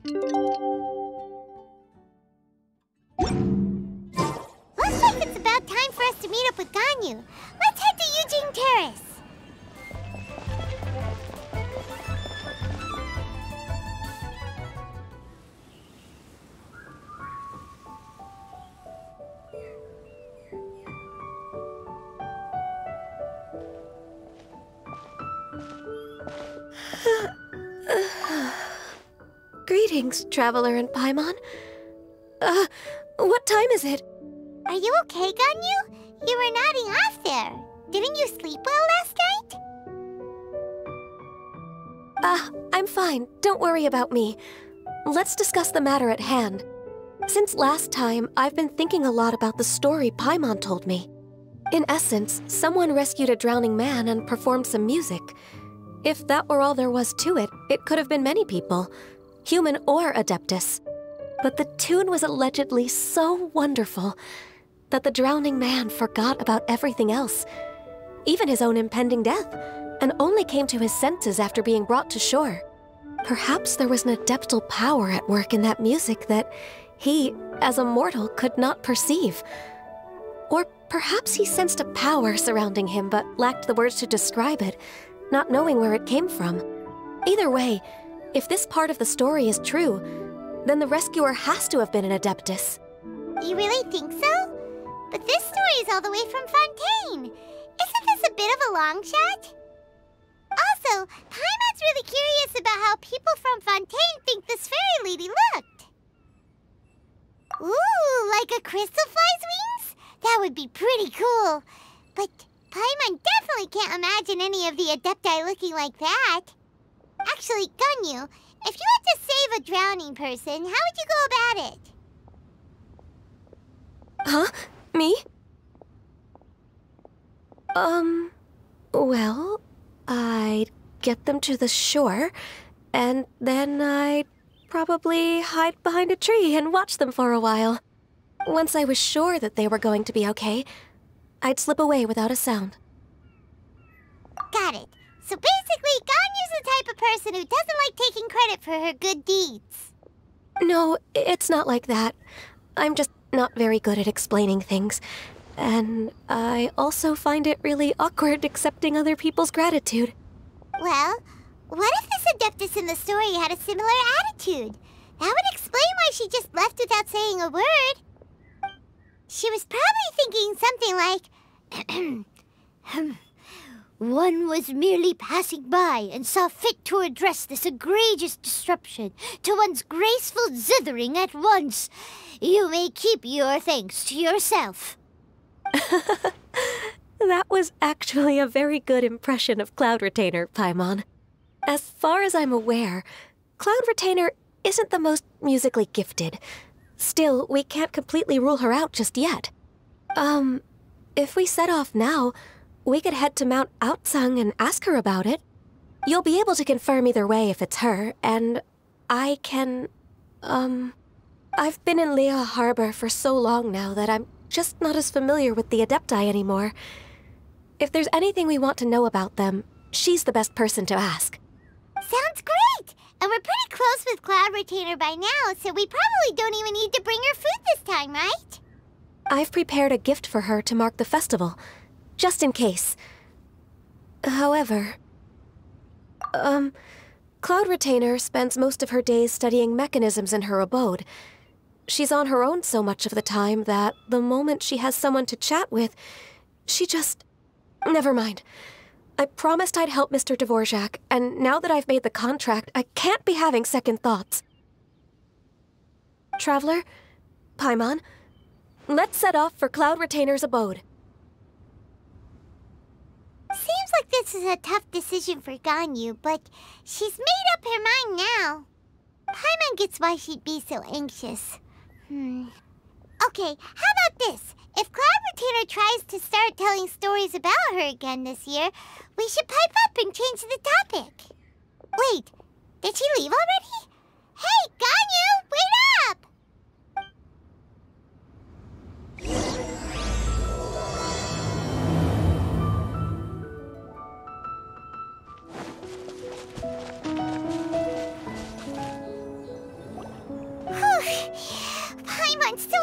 Looks like it's about time for us to meet up with Ganyu. Let's head to Eugene Terrace. Greetings, Traveler and Paimon. What time is it? Are you okay, Ganyu? You were nodding off there. Didn't you sleep well last night? I'm fine. Don't worry about me. Let's discuss the matter at hand. Since last time, I've been thinking a lot about the story Paimon told me. In essence, someone rescued a drowning man and performed some music. If that were all there was to it, it could have been many people, human or Adeptus. But the tune was allegedly so wonderful that the drowning man forgot about everything else, even his own impending death, and only came to his senses after being brought to shore. Perhaps there was an adeptal power at work in that music that he, as a mortal, could not perceive. Or perhaps he sensed a power surrounding him but lacked the words to describe it, not knowing where it came from. Either way, if this part of the story is true, then the rescuer has to have been an Adeptus. You really think so? But this story is all the way from Fontaine. Isn't this a bit of a long shot? Also, Paimon's really curious about how people from Fontaine think this fairy lady looked. Ooh, like a crystal fly's wings? That would be pretty cool. But Paimon definitely can't imagine any of the Adepti looking like that. Actually, Ganyu, if you had to save a drowning person, how would you go about it? Huh? Me? Well, I'd get them to the shore, and then I'd probably hide behind a tree and watch them for a while. Once I was sure that they were going to be okay, I'd slip away without a sound. Got it. So basically, Ganyu's the type of person who doesn't like taking credit for her good deeds. No, it's not like that. I'm just not very good at explaining things. And I also find it really awkward accepting other people's gratitude. Well, what if this Adeptus in the story had a similar attitude? That would explain why she just left without saying a word. She was probably thinking something like, one was merely passing by and saw fit to address this egregious disruption to one's graceful zithering at once. You may keep your thanks to yourself. That was actually a very good impression of Cloud Retainer, Paimon. As far as I'm aware, Cloud Retainer isn't the most musically gifted. Still, we can't completely rule her out just yet. If we set off now, we could head to Mount Outsung and ask her about it. You'll be able to confirm either way if it's her, and I can, I've been in Lea Harbor for so long now that I'm just not as familiar with the Adepti anymore. If there's anything we want to know about them, she's the best person to ask. Sounds great! And we're pretty close with Cloud Retainer by now, so we probably don't even need to bring her food this time, right? I've prepared a gift for her to mark the festival, just in case. However, Cloud Retainer spends most of her days studying mechanisms in her abode. She's on her own so much of the time that the moment she has someone to chat with, she just... Never mind. I promised I'd help Mr. Dvorak, and now that I've made the contract, I can't be having second thoughts. Traveler, Paimon, let's set off for Cloud Retainer's abode. Seems like this is a tough decision for Ganyu, but she's made up her mind now. Paimon gets why she'd be so anxious. Okay, how about this? If Cloud Retainer tries to start telling stories about her again this year, we should pipe up and change the topic. Wait, did she leave already? Hey, Ganyu, wait up!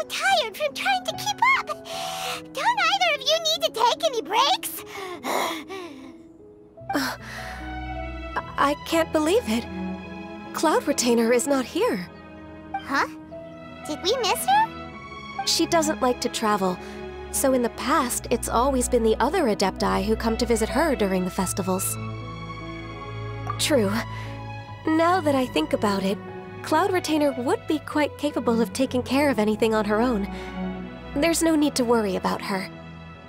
tired from trying to keep up. Don't either of you need to take any breaks? I can't believe it. Cloud Retainer is not here. Huh? Did we miss her? She doesn't like to travel, so in the past, it's always been the other Adepti who come to visit her during the festivals. True. Now that I think about it, Cloud Retainer would be quite capable of taking care of anything on her own. There's no need to worry about her.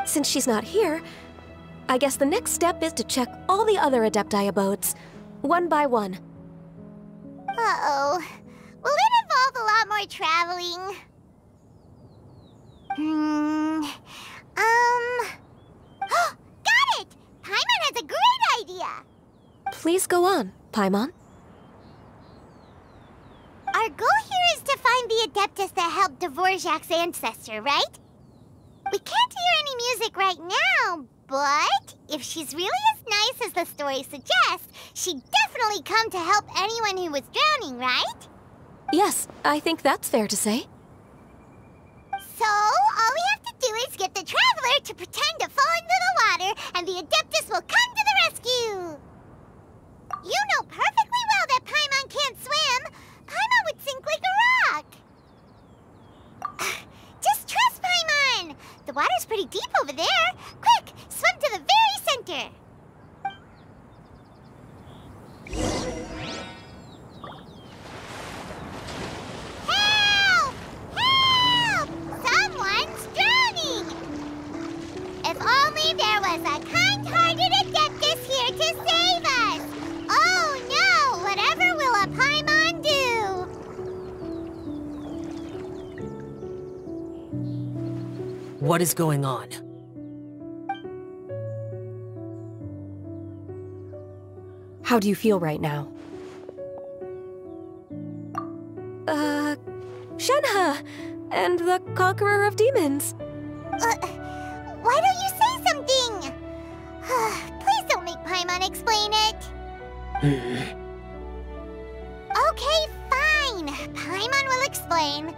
Since she's not here, I guess the next step is to check all the other Adepti abodes, one by one. Uh-oh. Will it involve a lot more traveling? Got it! Paimon has a great idea! Please go on, Paimon. Our goal here is to find the Adeptus that helped Dvorak's ancestor, right? We can't hear any music right now, but if she's really as nice as the story suggests, she'd definitely come to help anyone who was drowning, right? Yes, I think that's fair to say. So, all we have to do is get the Traveler to pretend to fall into the water, and the Adeptus will come to the rescue! You know perfectly well that Paimon can't swim! Paimon would sink like a rock! Just trust Paimon! The water's pretty deep over there! Quick, swim to the very center! Help! Help! Someone's drowning! If only there was a kind-hearted Adeptus here to save us! Oh no! Whatever will a Paimon do? What is going on? How do you feel right now? Shenhe! And the Conqueror of Demons. Why don't you say something? Please don't make Paimon explain it. Okay, fine. Paimon will explain.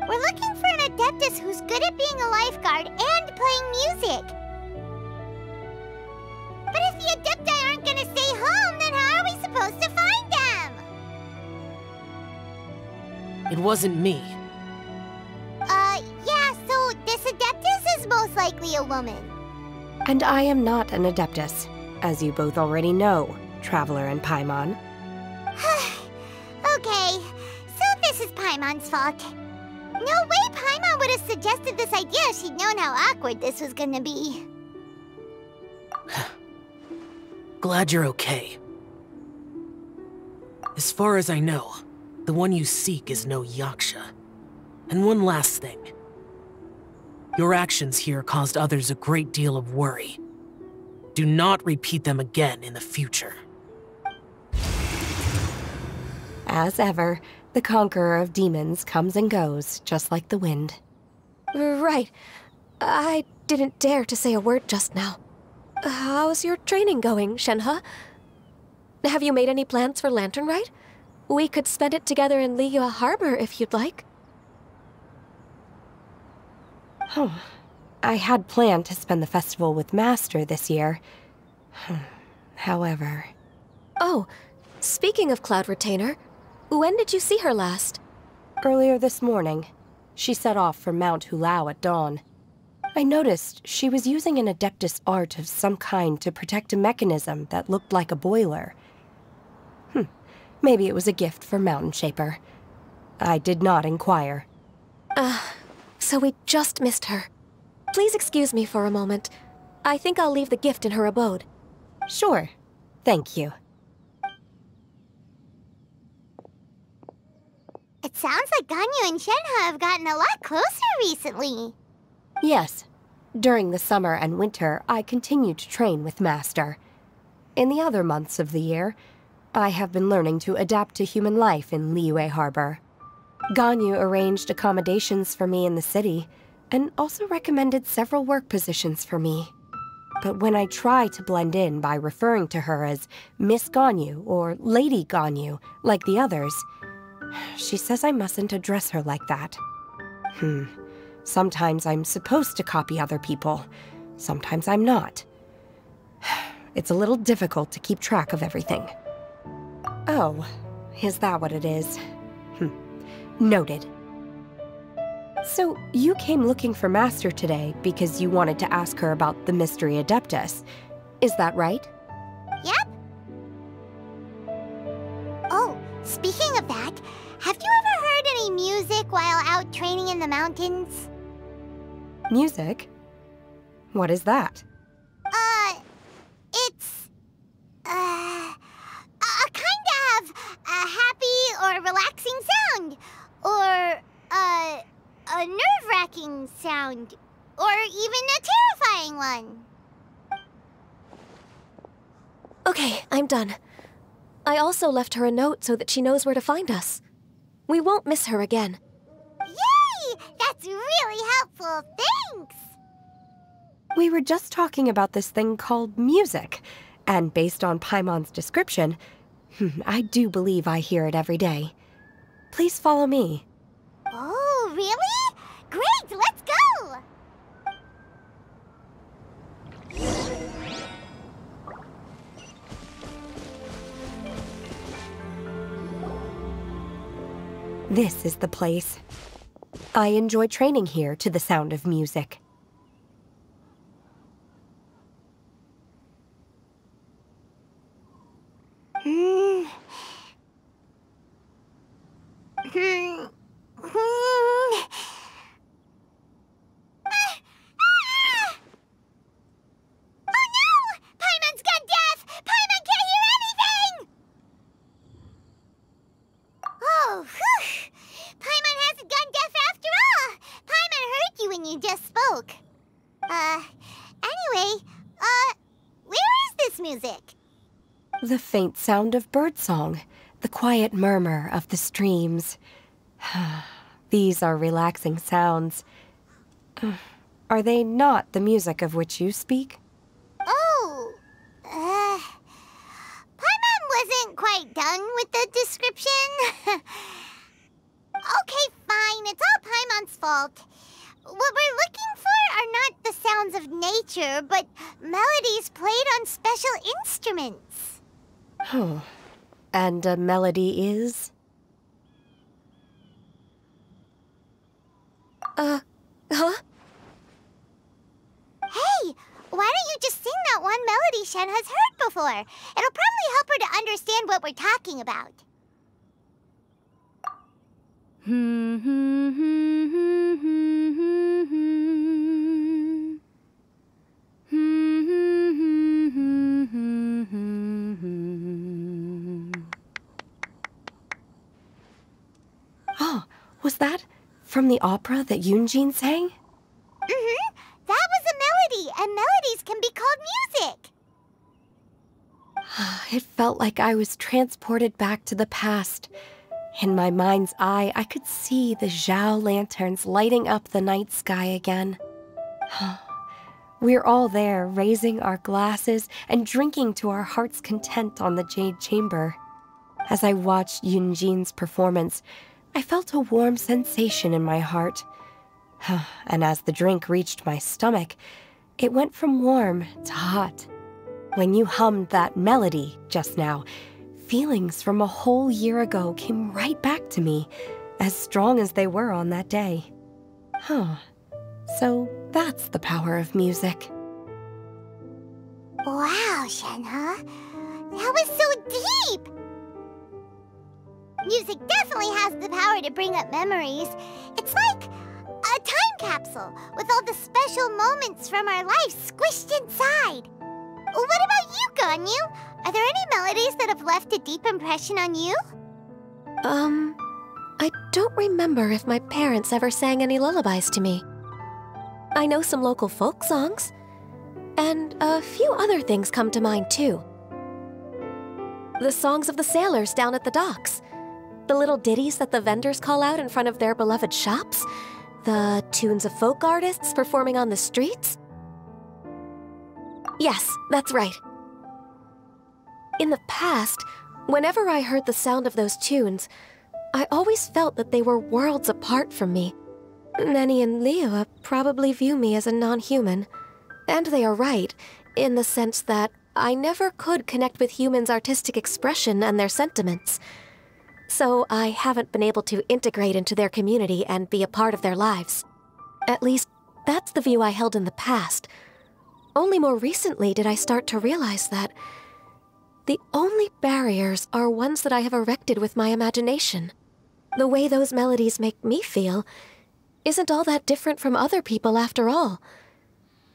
We're looking for an Adeptus who's good at being a lifeguard and playing music. But if the Adepti aren't gonna stay home, then how are we supposed to find them? It wasn't me. Yeah, so this Adeptus is most likely a woman. And I am not an Adeptus, as you both already know, Traveler and Paimon. Okay, so this is Paimon's fault. No way Paimon would have suggested this idea if she'd known how awkward this was gonna be. Glad you're okay. As far as I know, the one you seek is no Yaksha. And one last thing. Your actions here caused others a great deal of worry. Do not repeat them again in the future. As ever, the Conqueror of Demons comes and goes, just like the wind. Right. I didn't dare to say a word just now. How's your training going, Shenhe? Have you made any plans for Lantern Rite? We could spend it together in Liyue Harbor if you'd like. I had planned to spend the festival with Master this year. However... Oh, speaking of Cloud Retainer, when did you see her last? Earlier this morning, she set off for Mount Hulao at dawn. I noticed she was using an Adeptus art of some kind to protect a mechanism that looked like a boiler. Maybe it was a gift for Mountain Shaper. I did not inquire. So we just missed her. Please excuse me for a moment. I think I'll leave the gift in her abode. Sure. Thank you. It sounds like Ganyu and Shenhe have gotten a lot closer recently. Yes. During the summer and winter, I continued to train with Master. In the other months of the year, I have been learning to adapt to human life in Liyue Harbor. Ganyu arranged accommodations for me in the city, and also recommended several work positions for me. But when I try to blend in by referring to her as Miss Ganyu or Lady Ganyu, like the others, She says I mustn't address her like that. Sometimes I'm supposed to copy other people. Sometimes I'm not. It's a little difficult to keep track of everything. Oh, is that what it is? Noted. So, you came looking for Master today because you wanted to ask her about the Mystery Adeptus. Is that right? Yep. Oh, speaking of that, have you ever heard any music while out training in the mountains? Music? What is that? It's, a kind of a happy or relaxing sound. Or, a nerve-wracking sound. Or even a terrifying one. Okay, I'm done. I also left her a note so that she knows where to find us. We won't miss her again. Yay! That's really helpful, thanks! We were just talking about this thing called music, and based on Paimon's description, I do believe I hear it every day. Please follow me. Oh, really? Great, let's go! This is the place. I enjoy training here to the sound of music. The faint sound of birdsong, the quiet murmur of the streams. These are relaxing sounds. Are they not the music of which you speak? Oh, Paimon wasn't quite done with the description. Okay, fine, it's all Paimon's fault. What we're looking for are not the sounds of nature, but melodies played on special instruments. Oh, and a melody is? Huh? Hey, why don't you just sing that one melody Shen has heard before? It'll probably help her to understand what we're talking about. Oh, was that from the opera that Yunjin sang? That was a melody, and melodies can be called music. It felt like I was transported back to the past. In my mind's eye, I could see the Zhao lanterns lighting up the night sky again. We're all there, raising our glasses and drinking to our heart's content on the Jade Chamber. As I watched Yunjin's performance, I felt a warm sensation in my heart. And as the drink reached my stomach, it went from warm to hot. When you hummed that melody just now, feelings from a whole year ago came right back to me, as strong as they were on that day. So that's the power of music. Wow, Shenhe. That was so deep! Music definitely has the power to bring up memories. It's like a time capsule with all the special moments from our lives squished inside. What about you, Ganyu? Are there any melodies that have left a deep impression on you? I don't remember if my parents ever sang any lullabies to me. I know some local folk songs, and a few other things come to mind too. The songs of the sailors down at the docks, the little ditties that the vendors call out in front of their beloved shops, the tunes of folk artists performing on the streets. Yes, that's right. In the past, whenever I heard the sound of those tunes, I always felt that they were worlds apart from me. Nenny and Liyue probably view me as a non-human. And they are right, in the sense that I never could connect with humans' artistic expression and their sentiments. So I haven't been able to integrate into their community and be a part of their lives. At least, that's the view I held in the past. Only more recently did I start to realize that the only barriers are ones that I have erected with my imagination. The way those melodies make me feel isn't all that different from other people after all.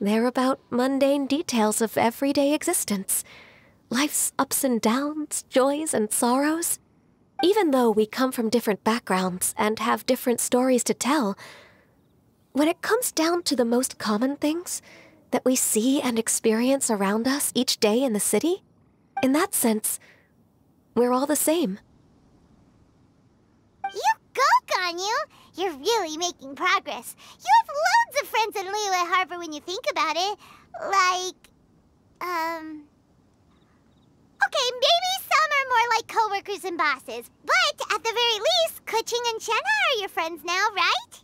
They're about mundane details of everyday existence. Life's ups and downs, joys and sorrows. Even though we come from different backgrounds and have different stories to tell, when it comes down to the most common things that we see and experience around us each day in the city, in that sense, we're all the same. You go, Ganyu! You're really making progress. You have loads of friends in Liyue Harbor when you think about it. Okay, maybe some are more like coworkers and bosses. But at the very least, Keqing and Shenna are your friends now, right?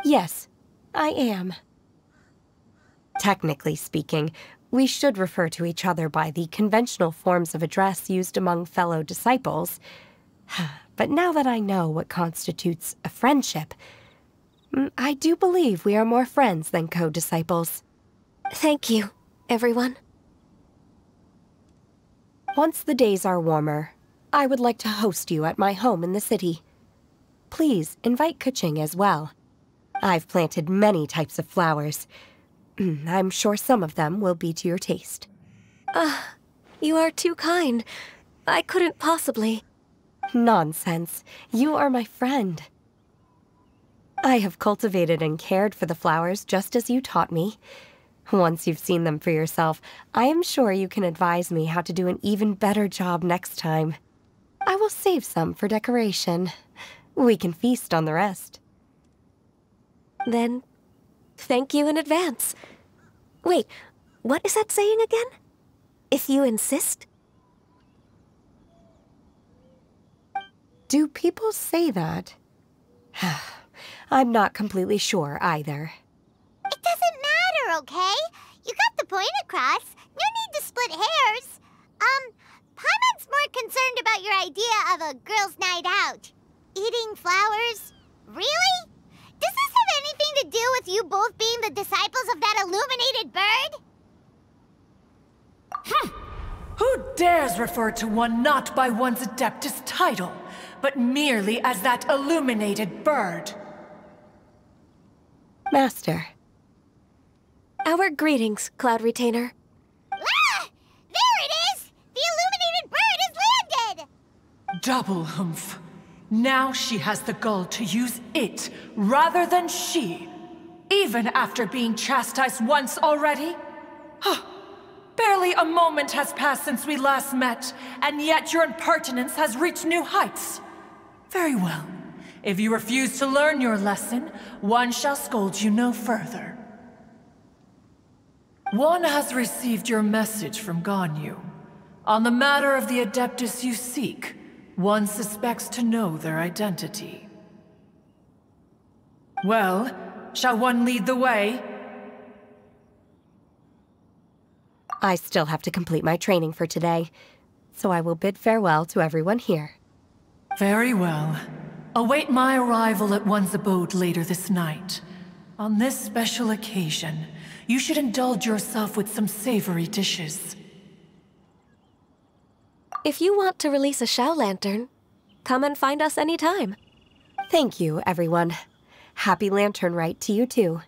Yes, I am. Technically speaking, we should refer to each other by the conventional forms of address used among fellow disciples. But now that I know what constitutes a friendship, I do believe we are more friends than co-disciples. Thank you, everyone. Once the days are warmer, I would like to host you at my home in the city. Please invite Keqing as well. I've planted many types of flowers. I'm sure some of them will be to your taste. You are too kind. I couldn't possibly. Nonsense. You are my friend. I have cultivated and cared for the flowers just as you taught me. Once you've seen them for yourself, I am sure you can advise me how to do an even better job next time. I will save some for decoration. We can feast on the rest. Then, thank you in advance. Wait, what is that saying again? If you insist? Do people say that? I'm not completely sure either. It doesn't matter, okay? You got the point across. No need to split hairs. Paimon's more concerned about your idea of a girls' night out. Eating flowers? Really? Does this have anything to do with you both being the disciples of that illuminated bird? Who dares refer to one not by one's Adeptus title, but merely as that illuminated bird? Master. Our greetings, Cloud Retainer. Ah! There it is! The illuminated bird has landed! Double humph. Now she has the gall to use it rather than she, even after being chastised once already? Barely a moment has passed since we last met, and yet your impertinence has reached new heights. Very well. If you refuse to learn your lesson, one shall scold you no further. One has received your message from Ganyu. On the matter of the Adeptus you seek, one suspects to know their identity. Well, shall one lead the way? I still have to complete my training for today, so I will bid farewell to everyone here. Very well. Await my arrival at one's abode later this night. On this special occasion, you should indulge yourself with some savory dishes. If you want to release a Shao Lantern, come and find us anytime. Thank you, everyone. Happy Lantern Rite to you too.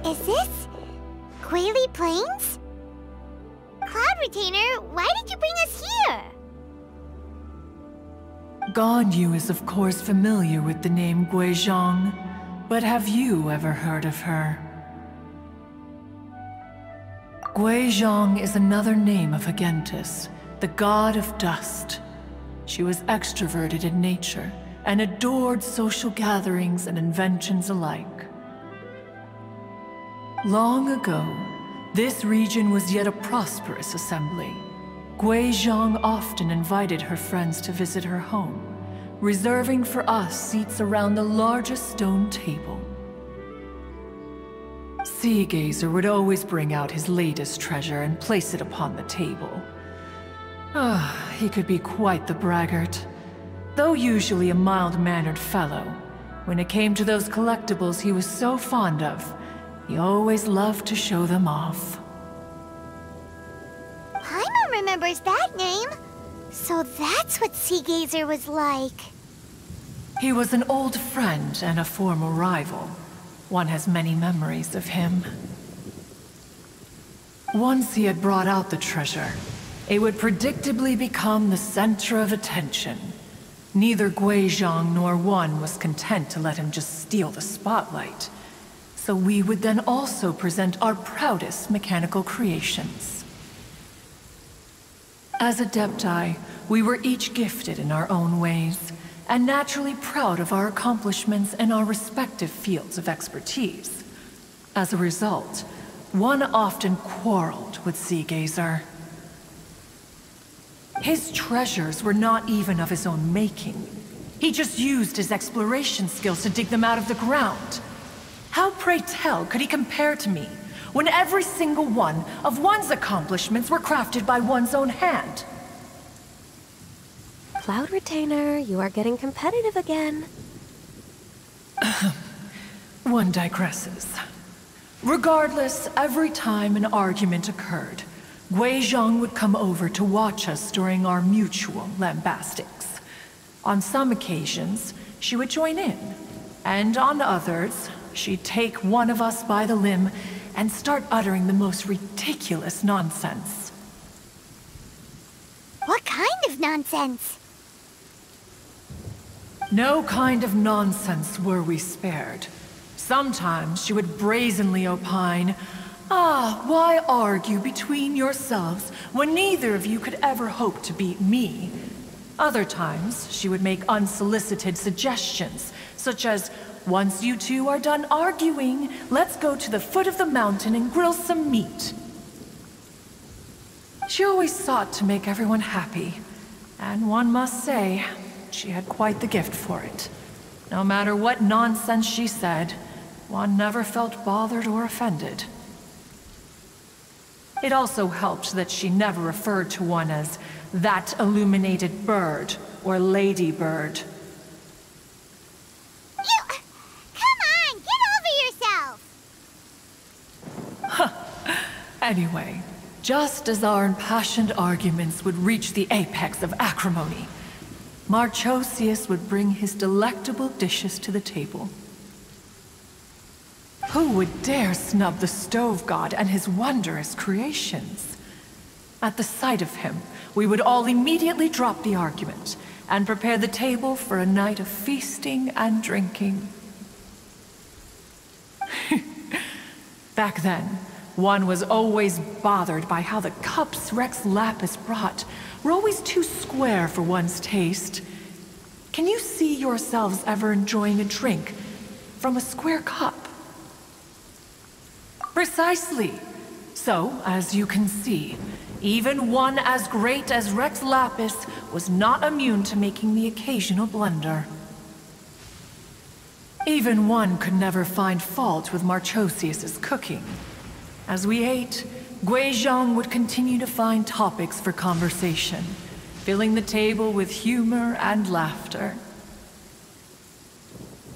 Is this Quaily Plains? Cloud Retainer, why did you bring us here? Ganyu is of course familiar with the name Guizhong. But have you ever heard of her? Guizhong is another name of Agentis, the god of dust. She was extroverted in nature and adored social gatherings and inventions alike. Long ago, this region was yet a prosperous assembly. Guizhong often invited her friends to visit her home, reserving for us seats around the largest stone table. Sea Gazer would always bring out his latest treasure and place it upon the table. He could be quite the braggart. Though usually a mild-mannered fellow, when it came to those collectibles he was so fond of, he always loved to show them off. Paimon remembers that name. So that's what Sea Gazer was like. He was an old friend and a former rival. One has many memories of him. Once he had brought out the treasure, it would predictably become the center of attention. Neither Guizhong nor One was content to let him just steal the spotlight. So we would then also present our proudest mechanical creations. As Adepti, we were each gifted in our own ways, and naturally proud of our accomplishments in our respective fields of expertise. As a result, One often quarreled with Sea Gazer. His treasures were not even of his own making. He just used his exploration skills to dig them out of the ground. How, pray tell, could he compare to me, when every single one of One's accomplishments were crafted by one's own hand? Cloud Retainer, you are getting competitive again. One digresses. Regardless, every time an argument occurred, Guizhong would come over to watch us during our mutual lambastics. On some occasions, she would join in, and on others, she'd take one of us by the limb and start uttering the most ridiculous nonsense. What kind of nonsense? No kind of nonsense were we spared. Sometimes she would brazenly opine, why argue between yourselves when neither of you could ever hope to beat me? Other times, she would make unsolicited suggestions, such as, once you two are done arguing, let's go to the foot of the mountain and grill some meat. She always sought to make everyone happy, and one must say, she had quite the gift for it. No matter what nonsense she said, One never felt bothered or offended. It also helped that she never referred to One as that illuminated bird or ladybird. Come on, get over yourself! Anyway, just as our impassioned arguments would reach the apex of acrimony, Marchosius would bring his delectable dishes to the table. Who would dare snub the stove god and his wondrous creations? At the sight of him, we would all immediately drop the argument and prepare the table for a night of feasting and drinking. Back then, One was always bothered by how the cups Rex Lapis brought were always too square for one's taste. Can you see yourselves ever enjoying a drink from a square cup? Precisely. So, as you can see, even one as great as Rex Lapis was not immune to making the occasional blunder. Even One could never find fault with Marchosius's cooking. As we ate, Guizhong would continue to find topics for conversation, filling the table with humor and laughter.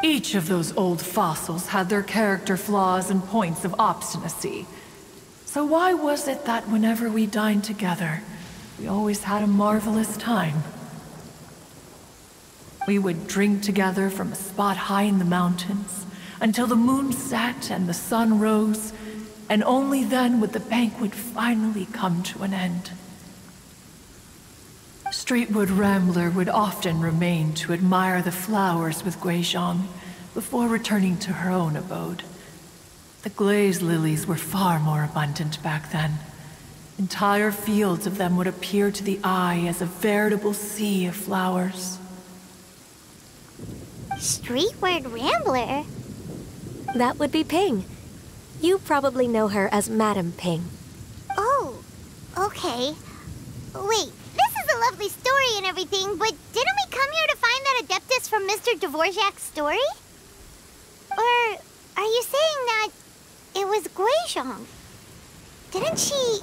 Each of those old fossils had their character flaws and points of obstinacy. So why was it that whenever we dined together, we always had a marvelous time? We would drink together from a spot high in the mountains, until the moon set and the sun rose, and only then would the banquet finally come to an end. Streetwood Rambler would often remain to admire the flowers with Guizhong, before returning to her own abode. The glaze lilies were far more abundant back then. Entire fields of them would appear to the eye as a veritable sea of flowers. Streetward Rambler? That would be Ping. You probably know her as Madam Ping. Oh, okay. Wait, this is a lovely story and everything, but didn't we come here to find that Adeptus from Mr. Dvorak's story? Or are you saying that it was Guizhong? Didn't she,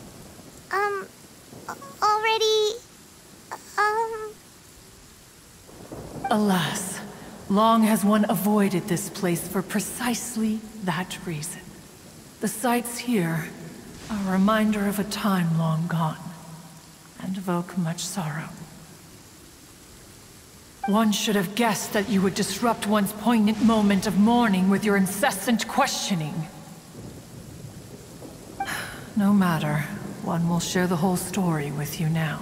already, Alas, long has one avoided this place for precisely that reason. The sights here are a reminder of a time long gone, and evoke much sorrow. One should have guessed that you would disrupt one's poignant moment of mourning with your incessant questioning. No matter, one will share the whole story with you now.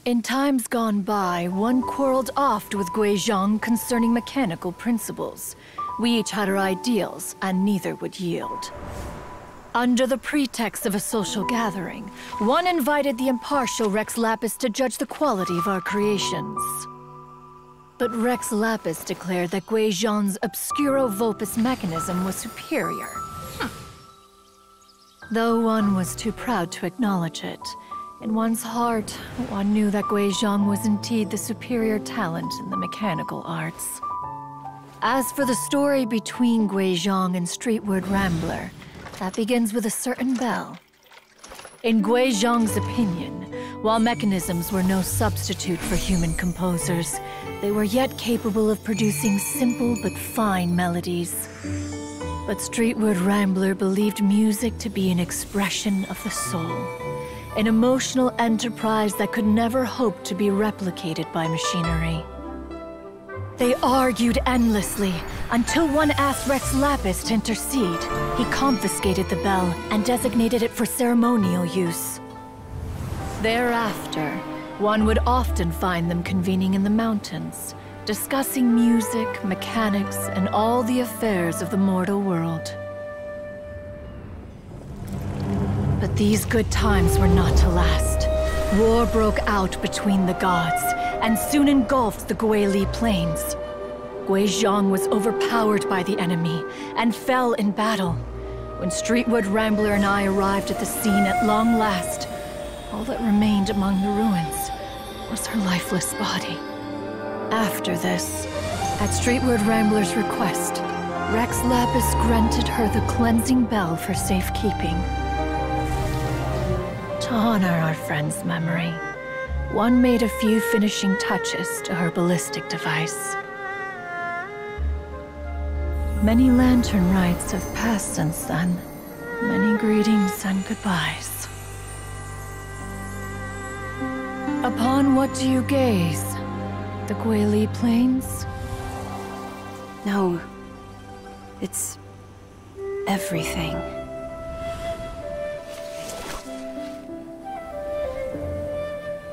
In times gone by, one quarreled oft with Guizhong concerning mechanical principles. We each had our ideals, and neither would yield. Under the pretext of a social gathering, one invited the impartial Rex Lapis to judge the quality of our creations. But Rex Lapis declared that Guizhong's Obscuro Vulpus mechanism was superior. Though one was too proud to acknowledge it, in one's heart, one knew that Guizhong was indeed the superior talent in the mechanical arts. As for the story between Guizhong and Streetward Rambler, that begins with a certain bell. In Guizhong's opinion, while mechanisms were no substitute for human composers, they were yet capable of producing simple but fine melodies. But Streetward Rambler believed music to be an expression of the soul, an emotional enterprise that could never hope to be replicated by machinery. They argued endlessly, until one asked Rex Lapis to intercede. He confiscated the bell and designated it for ceremonial use. Thereafter, one would often find them convening in the mountains, discussing music, mechanics, and all the affairs of the mortal world. But these good times were not to last. War broke out between the gods, and soon engulfed the Guili Plains. Guizhong was overpowered by the enemy, and fell in battle. When Streetward Rambler and I arrived at the scene at long last, all that remained among the ruins was her lifeless body. After this, at Streetward Rambler's request, Rex Lapis granted her the cleansing bell for safekeeping. To honor our friend's memory, one made a few finishing touches to her ballistic device. Many lantern rites have passed since then. Many greetings and goodbyes. Upon what do you gaze? The Guili Plains? No. It's everything.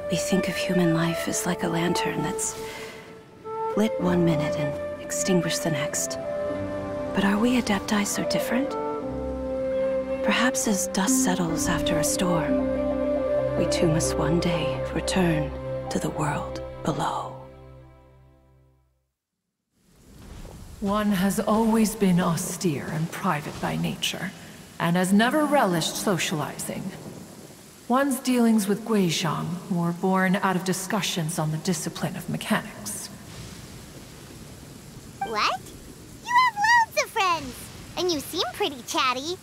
We think of human life as like a lantern that's lit one minute and extinguished the next. But are we Adepti so different? Perhaps as dust settles after a storm, we too must one day return to the world below. One has always been austere and private by nature, and has never relished socializing. One's dealings with Guizhong were born out of discussions on the discipline of mechanics. What? You have loads of friends, and you seem pretty chatty.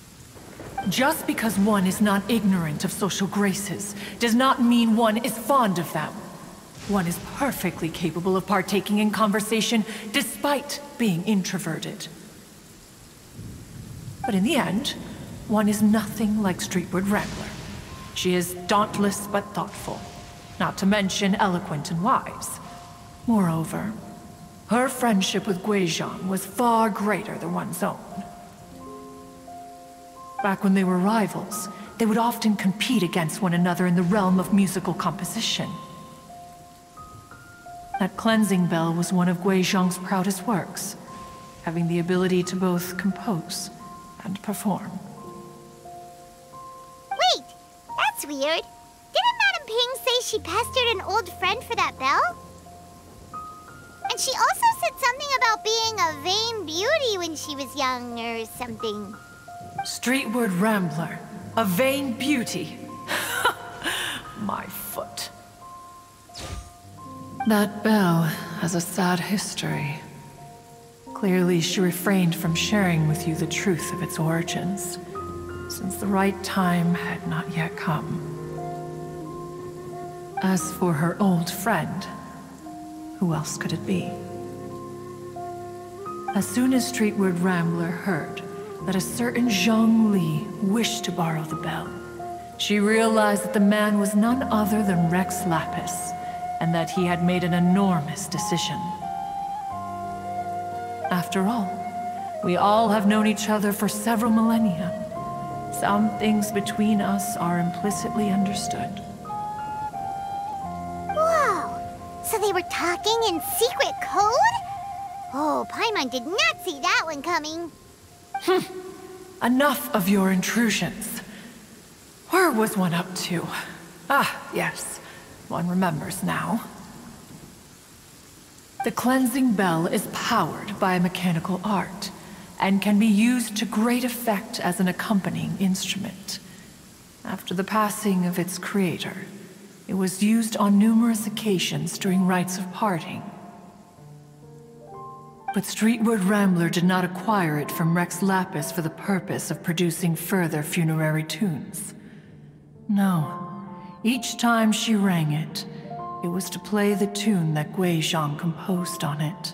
Just because one is not ignorant of social graces does not mean one is fond of them. One is perfectly capable of partaking in conversation despite being introverted. But in the end, one is nothing like Streetward Rambler. She is dauntless but thoughtful, not to mention eloquent and wise. Moreover, her friendship with Guizhong was far greater than one's own. Back when they were rivals, they would often compete against one another in the realm of musical composition. That cleansing bell was one of Guizhong's proudest works, having the ability to both compose and perform. Wait, that's weird. Didn't Madame Ping say she pestered an old friend for that bell? And she also said something about being a vain beauty when she was young or something. Streetward Rambler, a vain beauty. My foot. That bell has a sad history. Clearly, she refrained from sharing with you the truth of its origins, since the right time had not yet come. As for her old friend, who else could it be? As soon as Streetward Rambler heard that a certain Zhang Li wished to borrow the bell, she realized that the man was none other than Rex Lapis, and that he had made an enormous decision. After all, we all have known each other for several millennia. Some things between us are implicitly understood. Whoa! So they were talking in secret code? Oh, Paimon did not see that one coming. Enough of your intrusions. Where was one up to? Ah, yes. One remembers now. The cleansing bell is powered by a mechanical art, and can be used to great effect as an accompanying instrument. After the passing of its creator, it was used on numerous occasions during rites of parting. But Streetward Rambler did not acquire it from Rex Lapis for the purpose of producing further funerary tunes. No. Each time she rang it, it was to play the tune that Guizhong composed on it.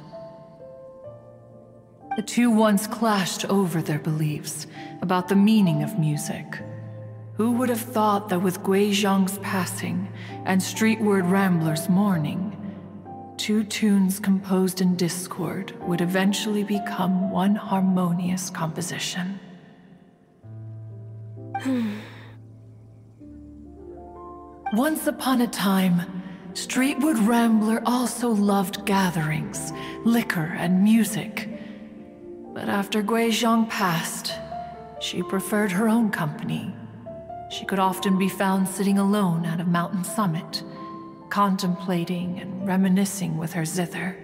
The two once clashed over their beliefs about the meaning of music. Who would have thought that with Guizhong's passing and Streetward Rambler's mourning, two tunes composed in discord would eventually become one harmonious composition? Once upon a time, Streetward Rambler also loved gatherings, liquor, and music. But after Guizhong passed, she preferred her own company. She could often be found sitting alone at a mountain summit, contemplating and reminiscing with her zither.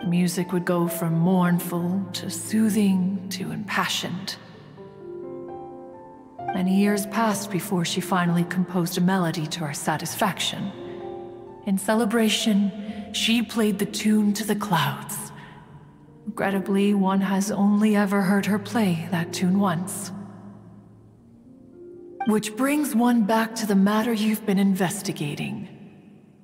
The music would go from mournful to soothing to impassioned. Many years passed before she finally composed a melody to her satisfaction. In celebration, she played the tune to the clouds. Regrettably, one has only ever heard her play that tune once. Which brings one back to the matter you've been investigating.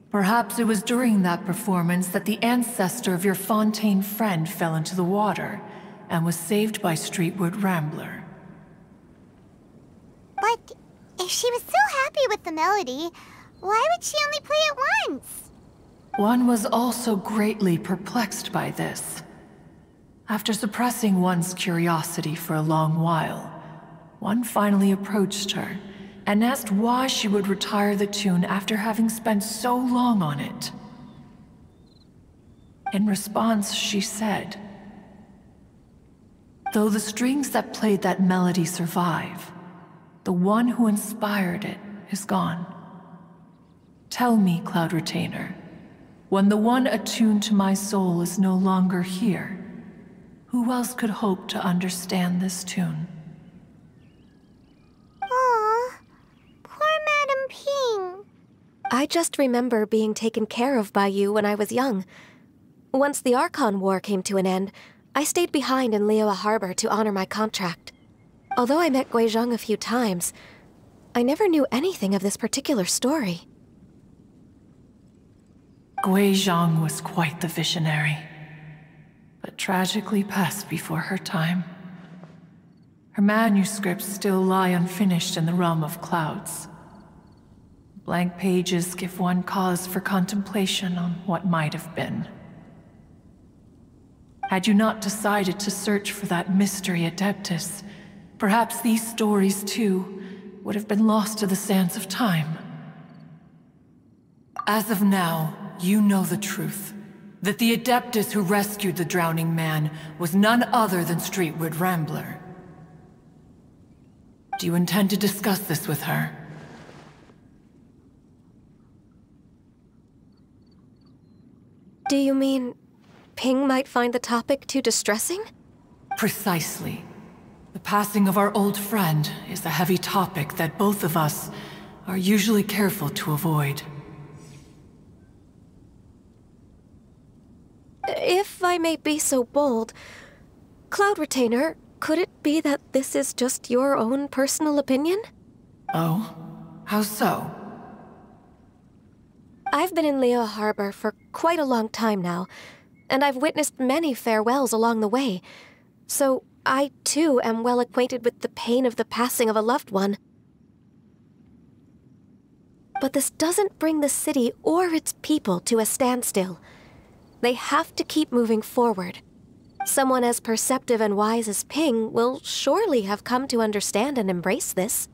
Perhaps it was during that performance that the ancestor of your Fontaine friend fell into the water and was saved by Streetward Rambler. But if she was so happy with the melody, why would she only play it once? One was also greatly perplexed by this. After suppressing one's curiosity for a long while, one finally approached her and asked why she would retire the tune after having spent so long on it. In response, she said, "Though the strings that played that melody survive, the one who inspired it is gone. Tell me, Cloud Retainer, when the one attuned to my soul is no longer here, who else could hope to understand this tune?" Aw, poor Madame Ping. I just remember being taken care of by you when I was young. Once the Archon War came to an end, I stayed behind in Liyue Harbor to honor my contract. Although I met Guizhong a few times, I never knew anything of this particular story. Guizhong was quite the visionary, but tragically passed before her time. Her manuscripts still lie unfinished in the realm of clouds. Blank pages give one cause for contemplation on what might have been. Had you not decided to search for that mystery Adeptus, perhaps these stories, too, would have been lost to the sands of time. As of now, you know the truth. That the Adeptus who rescued the drowning man was none other than Streetward Rambler. Do you intend to discuss this with her? Do you mean Ping might find the topic too distressing? Precisely. The passing of our old friend is a heavy topic that both of us are usually careful to avoid. If I may be so bold, Cloud Retainer, could it be that this is just your own personal opinion? Oh? How so? I've been in Liyue Harbor for quite a long time now, and I've witnessed many farewells along the way, so I too am well acquainted with the pain of the passing of a loved one. But this doesn't bring the city or its people to a standstill. They have to keep moving forward. Someone as perceptive and wise as Ping will surely have come to understand and embrace this.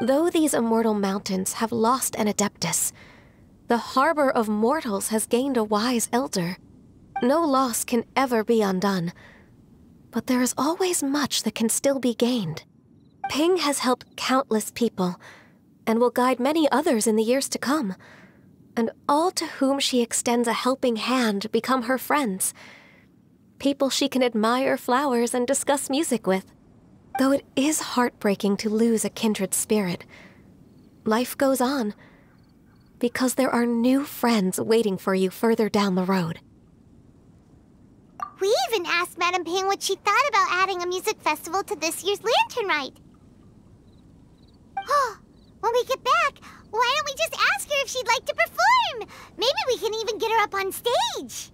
Though these immortal mountains have lost an Adeptus, the harbor of mortals has gained a wise elder. No loss can ever be undone, but there is always much that can still be gained. Ping has helped countless people, and will guide many others in the years to come. And all to whom she extends a helping hand become her friends. People she can admire flowers and discuss music with. Though it is heartbreaking to lose a kindred spirit, life goes on, because there are new friends waiting for you further down the road. We even asked Madame Ping what she thought about adding a music festival to this year's Lantern Rite. Oh, when we get back, why don't we just ask her if she'd like to perform? Maybe we can even get her up on stage.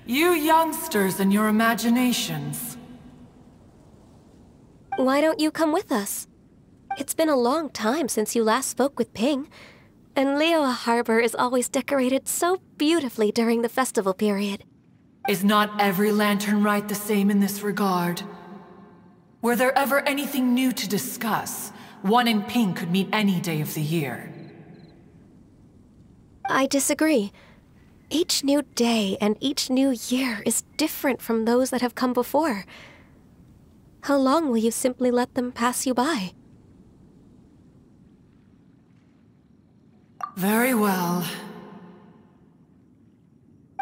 You youngsters and your imaginations. Why don't you come with us? It's been a long time since you last spoke with Ping, and Liyue Harbor is always decorated so beautifully during the festival period. Is not every Lantern Rite the same in this regard? Were there ever anything new to discuss? One in Ping could meet any day of the year. I disagree. Each new day and each new year is different from those that have come before. How long will you simply let them pass you by? Very well.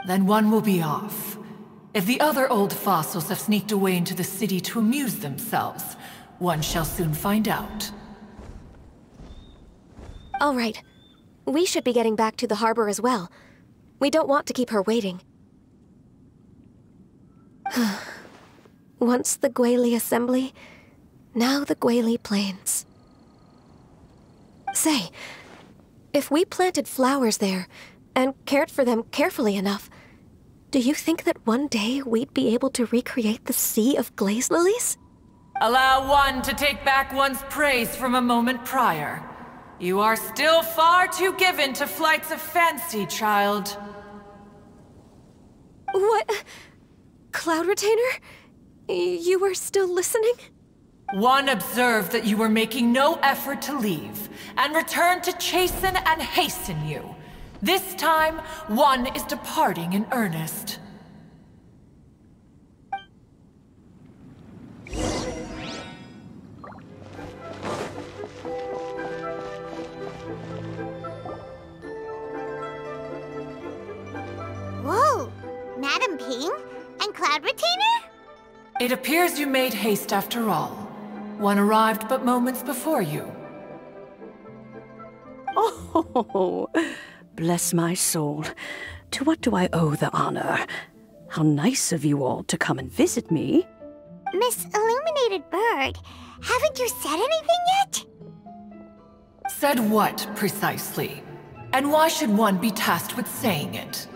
Then one will be off. If the other old fossils have sneaked away into the city to amuse themselves, one shall soon find out. All right. We should be getting back to the harbor as well. We don't want to keep her waiting. Once the Guili Assembly, now the Guili Plains. Say, if we planted flowers there and cared for them carefully enough, do you think that one day we'd be able to recreate the sea of glaze lilies? Allow one to take back one's praise from a moment prior. You are still far too given to flights of fancy, child. What? Cloud Retainer? You were still listening? One observed that you were making no effort to leave, and returned to chasten and hasten you. This time, one is departing in earnest. Whoa! Madame Ping? And Cloud Retainer? It appears you made haste after all. One arrived but moments before you. Oh, bless my soul. To what do I owe the honor? How nice of you all to come and visit me. Miss Illuminated Bird, haven't you said anything yet? Said what, precisely? And why should one be tasked with saying it?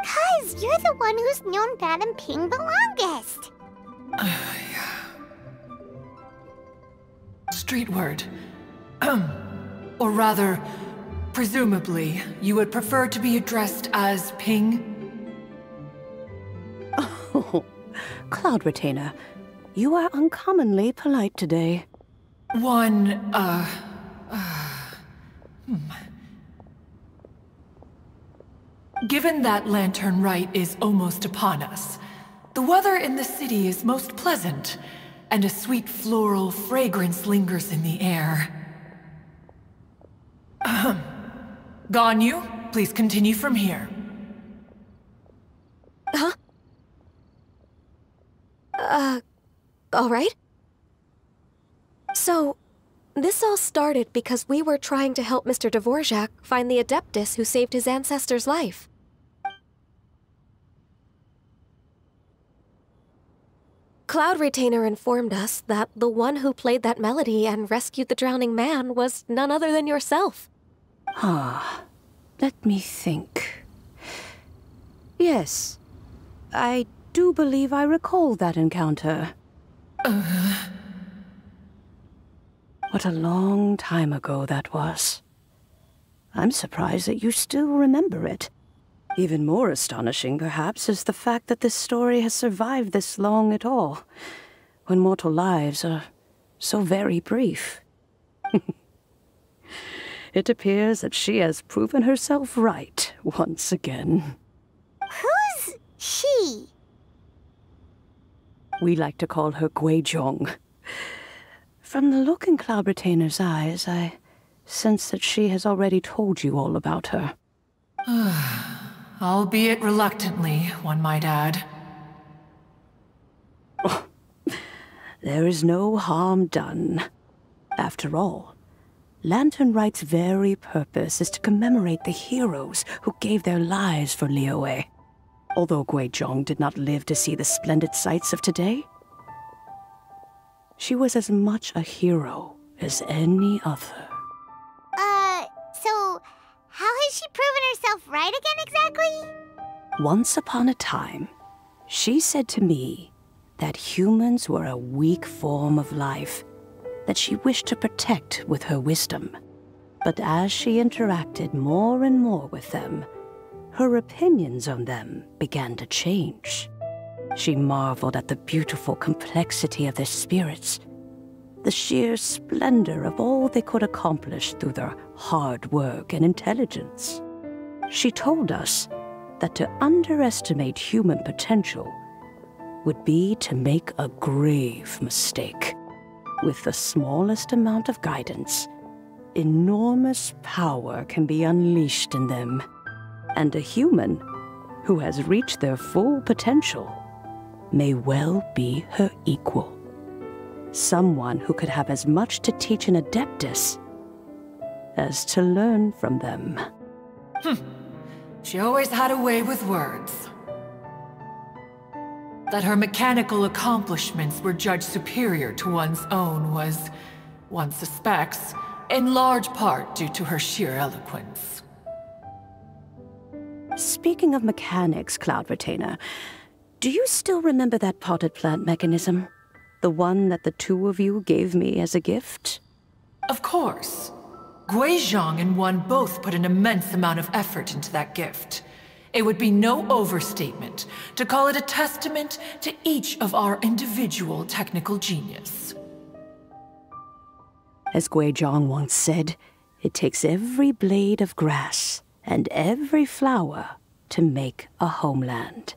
'Cause you're the one who's known Madame Ping the longest. Streetward. Or rather, presumably, you would prefer to be addressed as Ping? Oh, Cloud Retainer, you are uncommonly polite today. Given that Lantern Rite is almost upon us, the weather in the city is most pleasant, and a sweet floral fragrance lingers in the air. Ganyu, please continue from here. Huh? All right. So, this all started because we were trying to help Mr. Dvorak find the Adeptus who saved his ancestor's life. Cloud Retainer informed us that the one who played that melody and rescued the drowning man was none other than yourself. Let me think. Yes, I do believe I recall that encounter. What a long time ago that was. I'm surprised that you still remember it. Even more astonishing, perhaps, is the fact that this story has survived this long at all, when mortal lives are so very brief. It appears that she has proven herself right once again. Who's she? We like to call her Guizhong. From the look in Cloud Retainer's eyes, I sense that she has already told you all about her. Albeit reluctantly, one might add. Oh, there is no harm done. After all, Lantern Rite's very purpose is to commemorate the heroes who gave their lives for Liyue. Although Guizhong did not live to see the splendid sights of today, she was as much a hero as any other. So how has she proven herself right again exactly? Once upon a time, she said to me that humans were a weak form of life that she wished to protect with her wisdom. But as she interacted more and more with them, her opinions on them began to change. She marveled at the beautiful complexity of their spirits, the sheer splendor of all they could accomplish through their hard work and intelligence. She told us that to underestimate human potential would be to make a grave mistake. With the smallest amount of guidance, enormous power can be unleashed in them. And a human who has reached their full potential may well be her equal. Someone who could have as much to teach an Adeptus as to learn from them. She always had a way with words. That her mechanical accomplishments were judged superior to one's own was, one suspects, in large part due to her sheer eloquence. Speaking of mechanics, Cloud Retainer, do you still remember that potted plant mechanism? The one that the two of you gave me as a gift? Of course. Guizhong and one both put an immense amount of effort into that gift. It would be no overstatement to call it a testament to each of our individual technical genius. As Guizhong once said, it takes every blade of grass and every flower to make a homeland.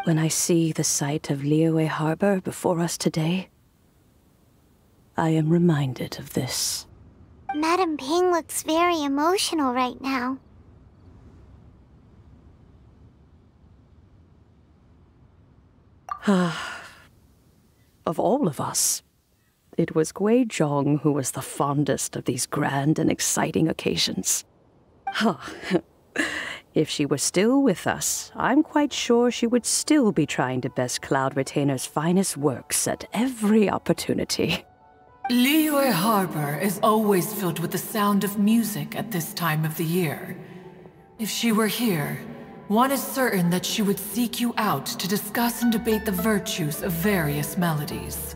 When I see the sight of Liyue Harbor before us today, I am reminded of this. Madame Ping looks very emotional right now. Of all of us, it was Guizhong who was the fondest of these grand and exciting occasions. If she were still with us, I'm quite sure she would still be trying to best Cloud Retainer's finest works at every opportunity. Liyue Harbor is always filled with the sound of music at this time of the year. If she were here, one is certain that she would seek you out to discuss and debate the virtues of various melodies.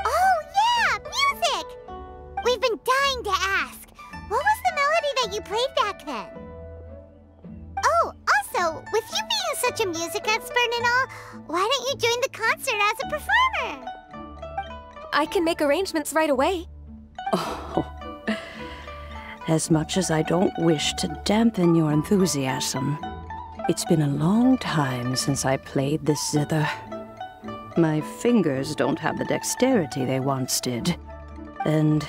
Oh yeah, music! We've been dying to ask. What was the melody that you played back then? Oh, also, with you being such a music expert and all, why don't you join the concert as a performer? I can make arrangements right away. Oh, As much as I don't wish to dampen your enthusiasm, it's been a long time since I played this zither. My fingers don't have the dexterity they once did, and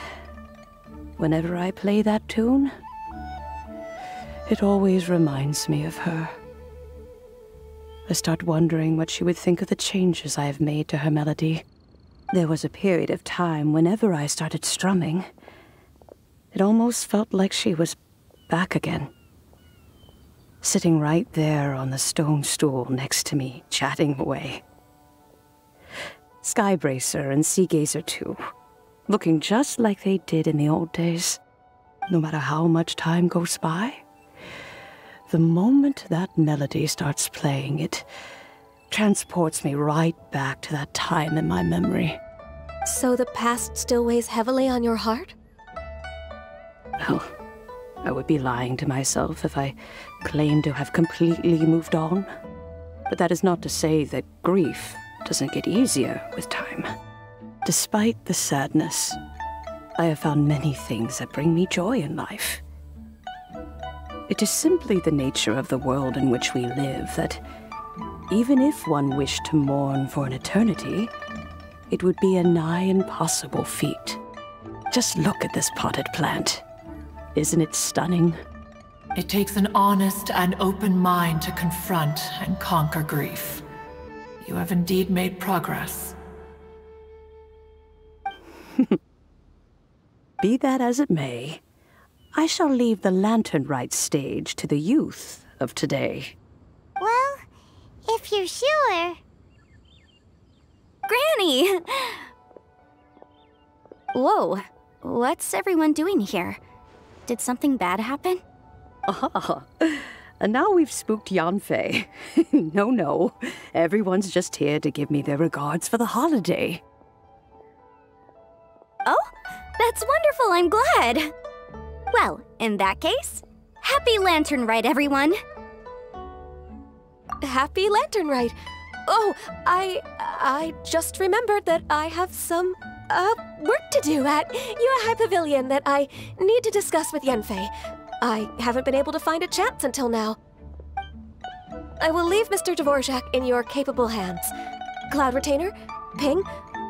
whenever I play that tune, it always reminds me of her. I start wondering what she would think of the changes I have made to her melody. There was a period of time whenever I started strumming, it almost felt like she was back again. Sitting right there on the stone stool next to me, chatting away. Skybracer and Seagazer too, looking just like they did in the old days. No matter how much time goes by, the moment that melody starts playing, it transports me right back to that time in my memory. So the past still weighs heavily on your heart? Well, I would be lying to myself if I claimed to have completely moved on. But that is not to say that grief doesn't get easier with time. Despite the sadness, I have found many things that bring me joy in life. It is simply the nature of the world in which we live that even if one wished to mourn for an eternity, it would be a nigh impossible feat. Just look at this potted plant. Isn't it stunning? It takes an honest and open mind to confront and conquer grief. You have indeed made progress. Be that as it may, I shall leave the lantern rite stage to the youth of today. Well, if you're sure. Granny! Whoa, what's everyone doing here? Did something bad happen? Ah, and now we've spooked Yanfei. No, everyone's just here to give me their regards for the holiday. Oh, that's wonderful, I'm glad. Well, in that case, happy Lantern Rite, everyone. Happy Lantern Rite. Oh, I just remembered that I have some, work to do at Yuehai Pavilion that I need to discuss with Yanfei. I haven't been able to find a chance until now. I will leave Mr. Dvorak in your capable hands. Cloud Retainer, Ping,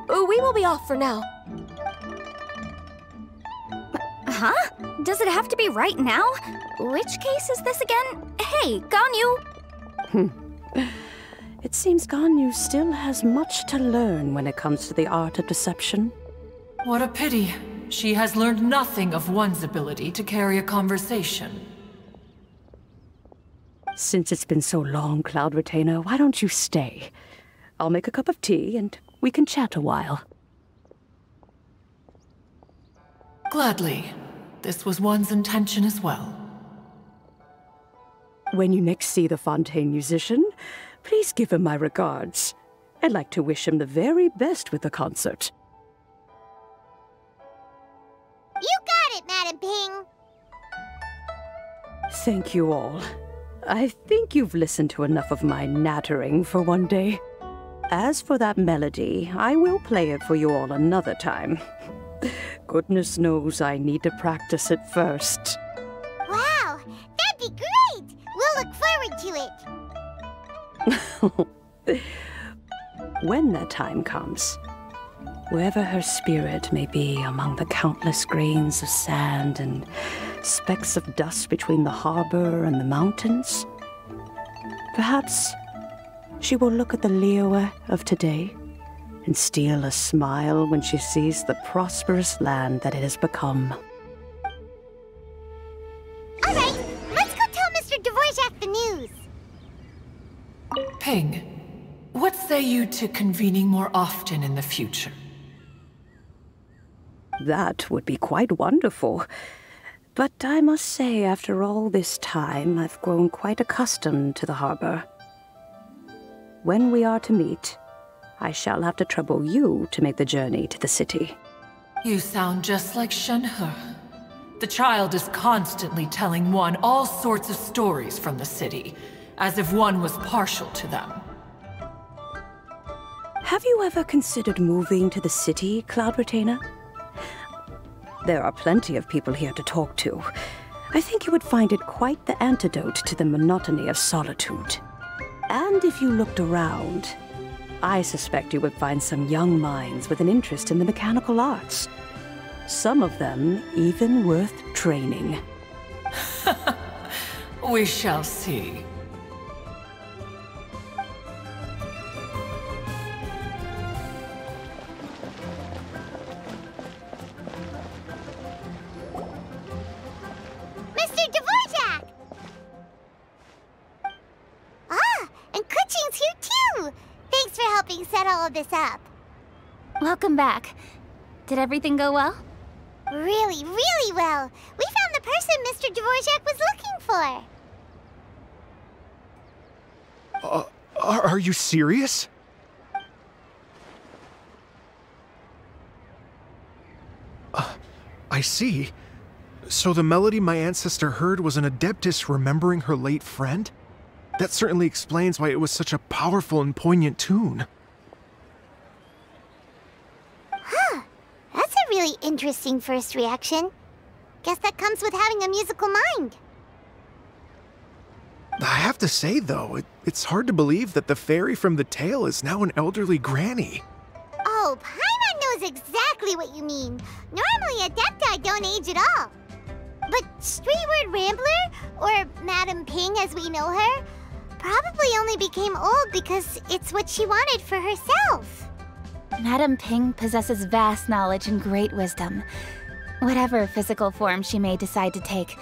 we will be off for now. Huh? Does it have to be right now? Which case is this again? Hey, Ganyu! It seems Ganyu still has much to learn when it comes to the art of deception. What a pity. She has learned nothing of one's ability to carry a conversation. Since it's been so long, Cloud Retainer, why don't you stay? I'll make a cup of tea and we can chat a while. Gladly. This was one's intention as well. When you next see the Fontaine musician, please give him my regards. I'd like to wish him the very best with the concert. You got it, Madam Ping. Thank you all. I think you've listened to enough of my nattering for one day. As for that melody, I will play it for you all another time. Goodness knows I need to practice it first. Wow, that'd be great! We'll look forward to it. When that time comes, wherever her spirit may be among the countless grains of sand and specks of dust between the harbor and the mountains, perhaps she will look at the Liyue of today and steal a smile when she sees the prosperous land that it has become. All right, let's go tell Mr. Dvorak the news. Ping, what say you to convening more often in the future? That would be quite wonderful. But I must say, after all this time, I've grown quite accustomed to the harbor. When we are to meet, I shall have to trouble you to make the journey to the city. You sound just like Shenhe. The child is constantly telling one all sorts of stories from the city, as if one was partial to them. Have you ever considered moving to the city, Cloud Retainer? There are plenty of people here to talk to. I think you would find it quite the antidote to the monotony of solitude. And if you looked around, I suspect you would find some young minds with an interest in the mechanical arts. Some of them even worth training. We shall see. Mr. Dvorak! Ah, and Kuchin's here too! Thanks for helping set all of this up. Welcome back. Did everything go well? Really, really well. We found the person Mr. Dvorak was looking for. Are you serious? I see. So the melody my ancestor heard was an adeptus remembering her late friend? That certainly explains why it was such a powerful and poignant tune. Huh. That's a really interesting first reaction. Guess that comes with having a musical mind. I have to say, though, it's hard to believe that the fairy from the tale is now an elderly granny. Oh, Paimon knows exactly what you mean. Normally, Adepti don't age at all. But Streetward Rambler, or Madam Ping as we know her, probably only became old because it's what she wanted for herself. Madam Ping possesses vast knowledge and great wisdom. Whatever physical form she may decide to take,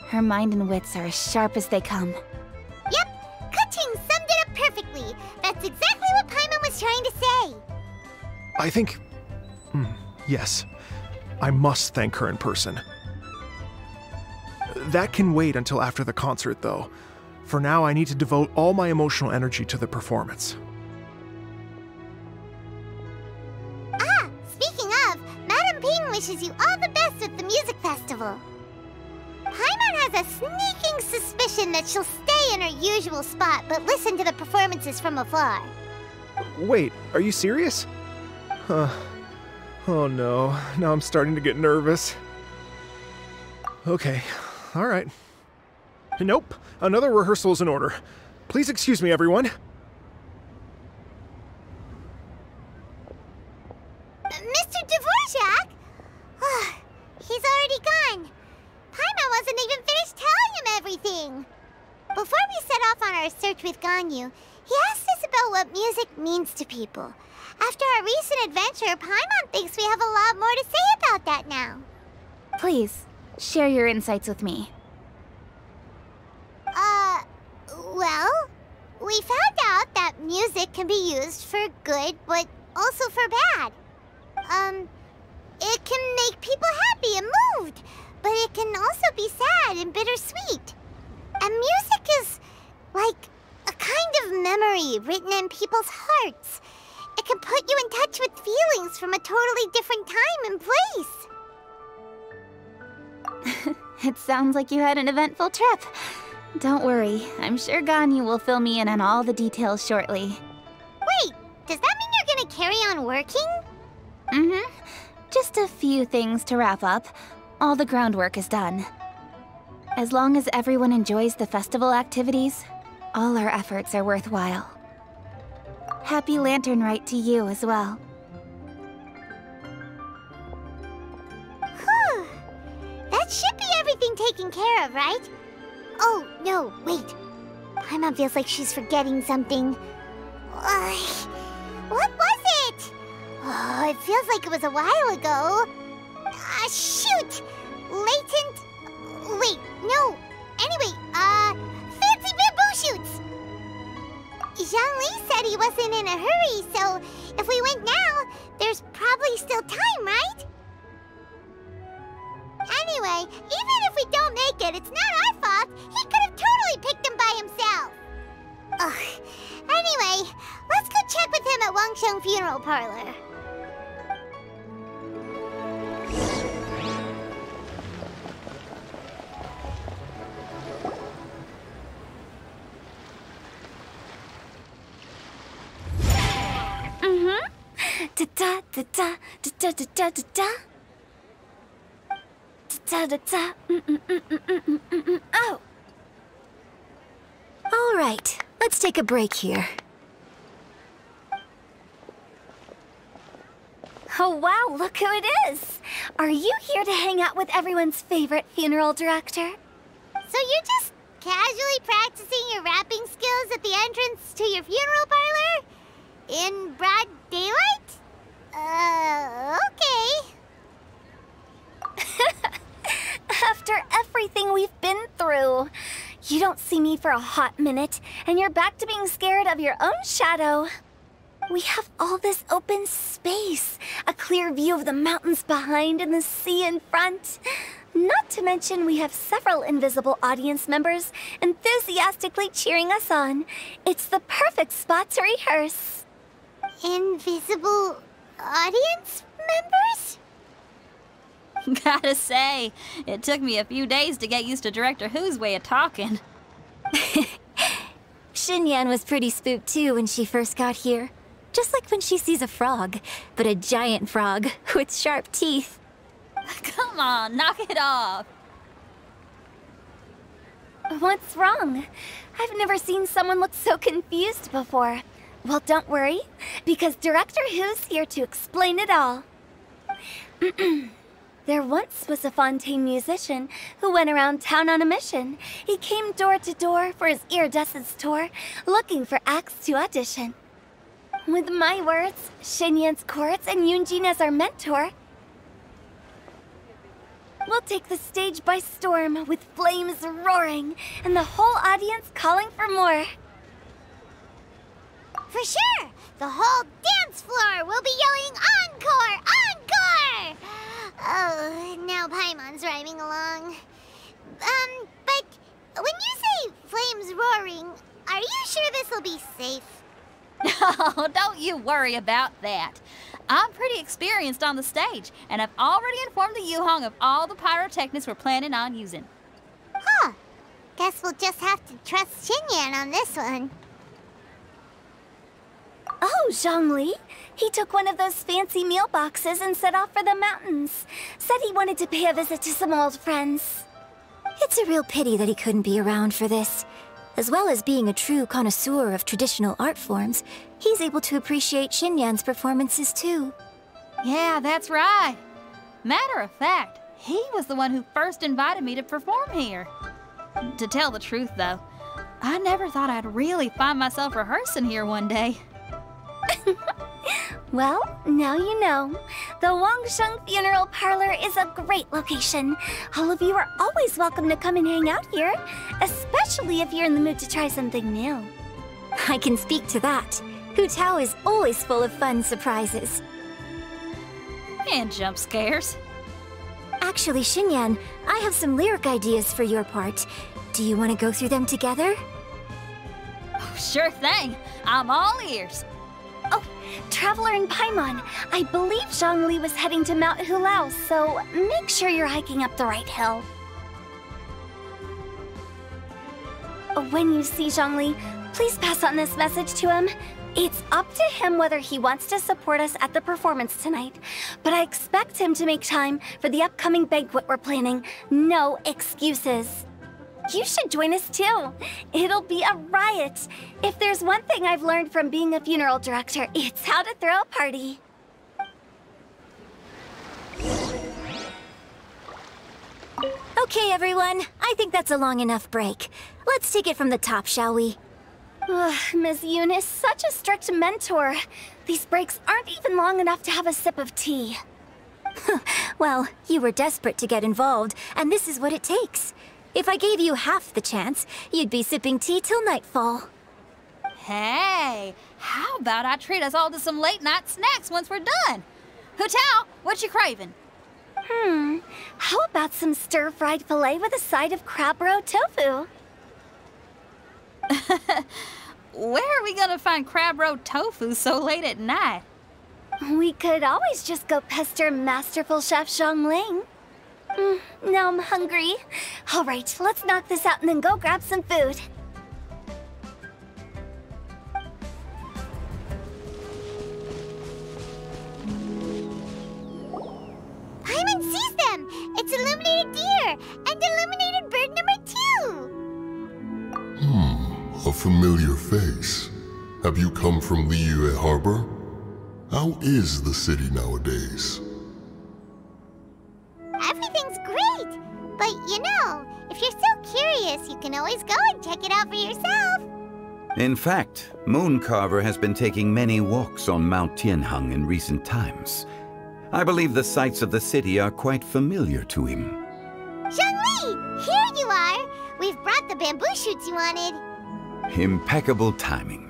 her mind and wits are as sharp as they come. Yep, Kuching summed it up perfectly. That's exactly what Paimon was trying to say. I think... yes. I must thank her in person. That can wait until after the concert, though. For now, I need to devote all my emotional energy to the performance. Ah, speaking of, Madam Ping wishes you all the best with the music festival. Paimon has a sneaking suspicion that she'll stay in her usual spot, but listen to the performances from afar. Wait, are you serious? Huh. Oh no, now I'm starting to get nervous. Okay, alright. Nope, another rehearsal is in order. Please excuse me, everyone. Mr. Dvorak? He's already gone. Paimon wasn't even finished telling him everything. Before we set off on our search with Ganyu, he asked us about what music means to people. After our recent adventure, Paimon thinks we have a lot more to say about that now. Please, share your insights with me. Well, we found out that music can be used for good, but also for bad. It can make people happy and moved, but it can also be sad and bittersweet. And music is like a kind of memory written in people's hearts. It can put you in touch with feelings from a totally different time and place. It sounds like you had an eventful trip. Don't worry, I'm sure Ganyu will fill me in on all the details shortly. Wait, does that mean you're gonna carry on working? Mm-hmm. Just a few things to wrap up. All the groundwork is done. As long as everyone enjoys the festival activities, all our efforts are worthwhile. Happy Lantern Rite to you as well. Whew. That should be everything taken care of, right? Oh, no, wait. Paimon feels like she's forgetting something. What was it? Oh, it feels like it was a while ago. Shoot! Latent... Wait, no. Anyway, fancy bamboo shoots! Zhang Li said he wasn't in a hurry, so if we went now, there's probably still time, right? Anyway, even if we don't make it, it's not our fault. He could have totally picked them by himself. Ugh. Anyway, let's go check with him at Wangsheng Funeral Parlor. Da-da, da-da, da-da, da-da, da-da. Da-da-da. Oh! All right, let's take a break here. Oh wow, look who it is! Are you here to hang out with everyone's favorite funeral director? So you're just casually practicing your rapping skills at the entrance to your funeral parlor? In broad daylight? Okay. After everything we've been through, you don't see me for a hot minute, and you're back to being scared of your own shadow. We have all this open space, a clear view of the mountains behind and the sea in front. Not to mention we have several invisible audience members enthusiastically cheering us on. It's the perfect spot to rehearse. Invisible audience members? Gotta say, it took me a few days to get used to Director Who's way of talking. Xinyan was pretty spooked too when she first got here. Just like when she sees a frog, but a giant frog with sharp teeth. Come on, knock it off. What's wrong? I've never seen someone look so confused before. Well, don't worry, because Director Who's here to explain it all. There once was a Fontaine musician who went around town on a mission. He came door to door for his iridescence tour, looking for acts to audition. With my words, Xinyan's chords, and Yunjin as our mentor, we'll take the stage by storm with flames roaring and the whole audience calling for more. For sure! The whole dance floor will be yelling encore! Encore! Oh, now Paimon's rhyming along. But when you say flames roaring, are you sure this will be safe? No, don't you worry about that. I'm pretty experienced on the stage, and I've already informed the Yuhong of all the pyrotechnics we're planning on using. Huh. Guess we'll just have to trust Xinyan on this one. Oh, Zhongli. He took one of those fancy meal boxes and set off for the mountains. Said he wanted to pay a visit to some old friends. It's a real pity that he couldn't be around for this. As well as being a true connoisseur of traditional art forms, he's able to appreciate Xinyan's performances too. Yeah, that's right. Matter of fact, he was the one who first invited me to perform here. To tell the truth, though, I never thought I'd really find myself rehearsing here one day. Well, now you know. The Wangsheng Funeral Parlor is a great location. All of you are always welcome to come and hang out here, especially if you're in the mood to try something new. I can speak to that. Hu Tao is always full of fun surprises. And jump scares. Actually, Xinyan, I have some lyric ideas for your part. Do you want to go through them together? Oh, sure thing. I'm all ears. Oh, Traveler and Paimon, I believe Zhongli was heading to Mount Hulao, so make sure you're hiking up the right hill. When you see Zhongli, please pass on this message to him. It's up to him whether he wants to support us at the performance tonight, but I expect him to make time for the upcoming banquet we're planning. No excuses. You should join us too. It'll be a riot. If there's one thing I've learned from being a funeral director, it's how to throw a party. Okay, everyone. I think that's a long enough break. Let's take it from the top, shall we? Ms. Eunice, such a strict mentor. These breaks aren't even long enough to have a sip of tea. Well, you were desperate to get involved, and this is what it takes. If I gave you half the chance, you'd be sipping tea till nightfall. Hey, how about I treat us all to some late-night snacks once we're done? Hu Tao, what you craving? How about some stir-fried filet with a side of crab roe tofu? Where are we gonna find crab roe tofu so late at night? We could always just go pester Masterful Chef Zhongling. Now I'm hungry. All right, let's knock this out and then go grab some food. Paimon sees them! It's illuminated familiar face. Have you come from Liyue Harbor? How is the city nowadays? Everything's great! But you know, if you're so curious, you can always go and check it out for yourself. In fact, Mooncarver has been taking many walks on Mount Tianheng in recent times. I believe the sights of the city are quite familiar to him. Zhongli! Here you are! We've brought the bamboo shoots you wanted. Impeccable timing.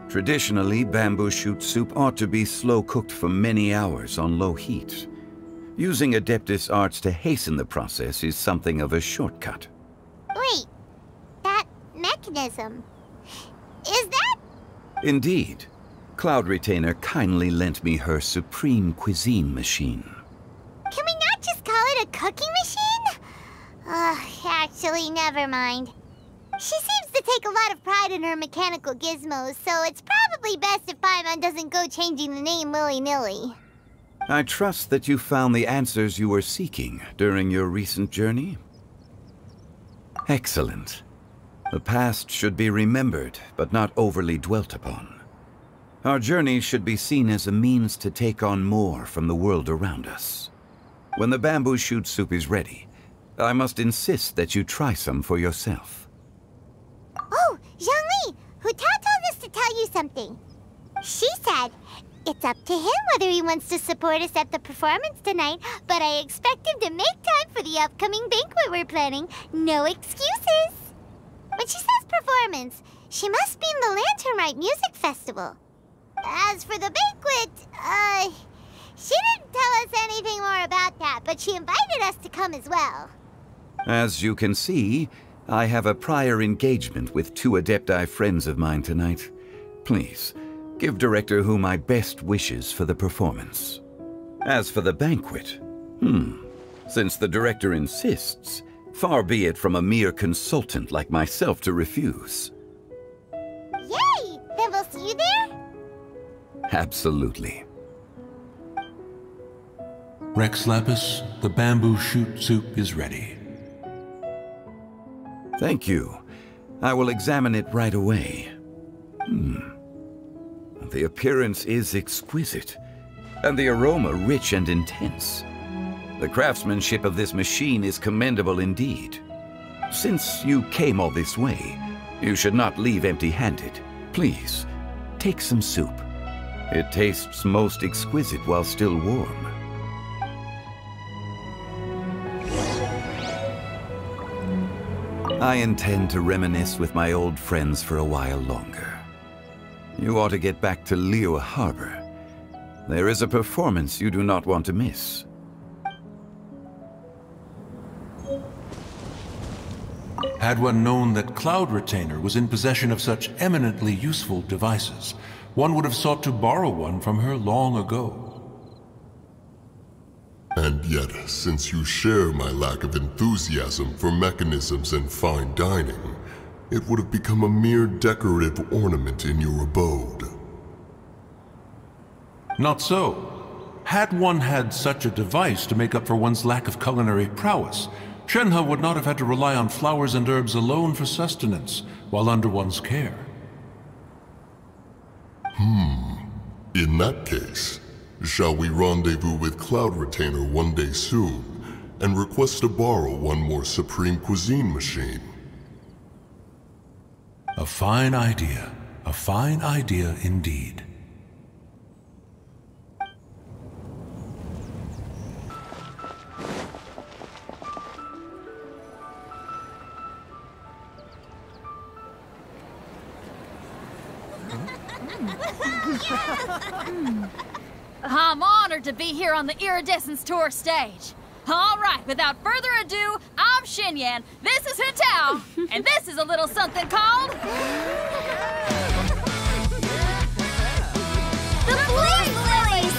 Traditionally, bamboo shoot soup ought to be slow-cooked for many hours on low heat. Using Adeptus arts to hasten the process is something of a shortcut. Wait, that mechanism, is that? Indeed. Cloud Retainer kindly lent me her supreme cuisine machine. Can we not just call it a cooking machine? Actually, never mind. She seems to take a lot of pride in her mechanical gizmos, so it's probably best if Paimon doesn't go changing the name willy-nilly. I trust that you found the answers you were seeking during your recent journey. Excellent. The past should be remembered, but not overly dwelt upon. Our journey should be seen as a means to take on more from the world around us. When the bamboo shoot soup is ready, I must insist that you try some for yourself. Oh, Zhongli! Huta told us to tell you something. She said, it's up to him whether he wants to support us at the performance tonight, but I expect him to make time for the upcoming banquet we're planning. No excuses! When she says performance, she must mean the Lantern Rite Music Festival. As for the banquet, she didn't tell us anything more about that, but she invited us to come as well. As you can see, I have a prior engagement with 2 Adepti friends of mine tonight. Please, give Director Hu my best wishes for the performance. As for the banquet, since the Director insists, far be it from a mere consultant like myself to refuse. Yay! Then we'll see you there? Absolutely. Rex Lapis, the bamboo shoot soup is ready. Thank you. I will examine it right away. The appearance is exquisite, and the aroma rich and intense. The craftsmanship of this machine is commendable indeed. Since you came all this way, you should not leave empty-handed. Please, take some soup. It tastes most exquisite while still warm. I intend to reminisce with my old friends for a while longer. You ought to get back to Liyue Harbor. There is a performance you do not want to miss. Had one known that Cloud Retainer was in possession of such eminently useful devices, one would have sought to borrow one from her long ago. And yet, since you share my lack of enthusiasm for mechanisms and fine dining, it would have become a mere decorative ornament in your abode. Not so. Had one had such a device to make up for one's lack of culinary prowess, Shenhe would not have had to rely on flowers and herbs alone for sustenance, while under one's care. In that case, shall we rendezvous with Cloud Retainer one day soon, and request to borrow one more Supreme Cuisine machine? A fine idea. A fine idea indeed. I'm honored to be here on the Iridescence Tour stage. All right, without further ado, I'm Xinyan, this is Hutao, and this is a little something called... The Flame Lilies!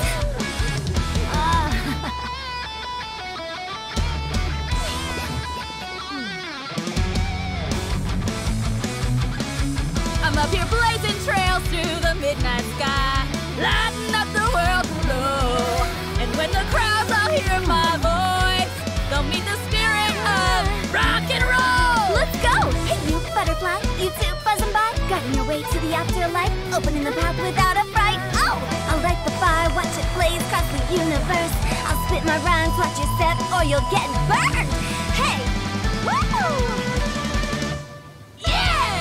I'm up here blazing trails through the midnight sky, lighting up the world below. And when the crowds all hear my voice, they'll meet the spirit open in the path without a fright. Oh! I'll light the fire, watch it blaze across the universe. I'll spit my rhymes, watch your step, or you'll get burned. Hey! Woo! Yeah!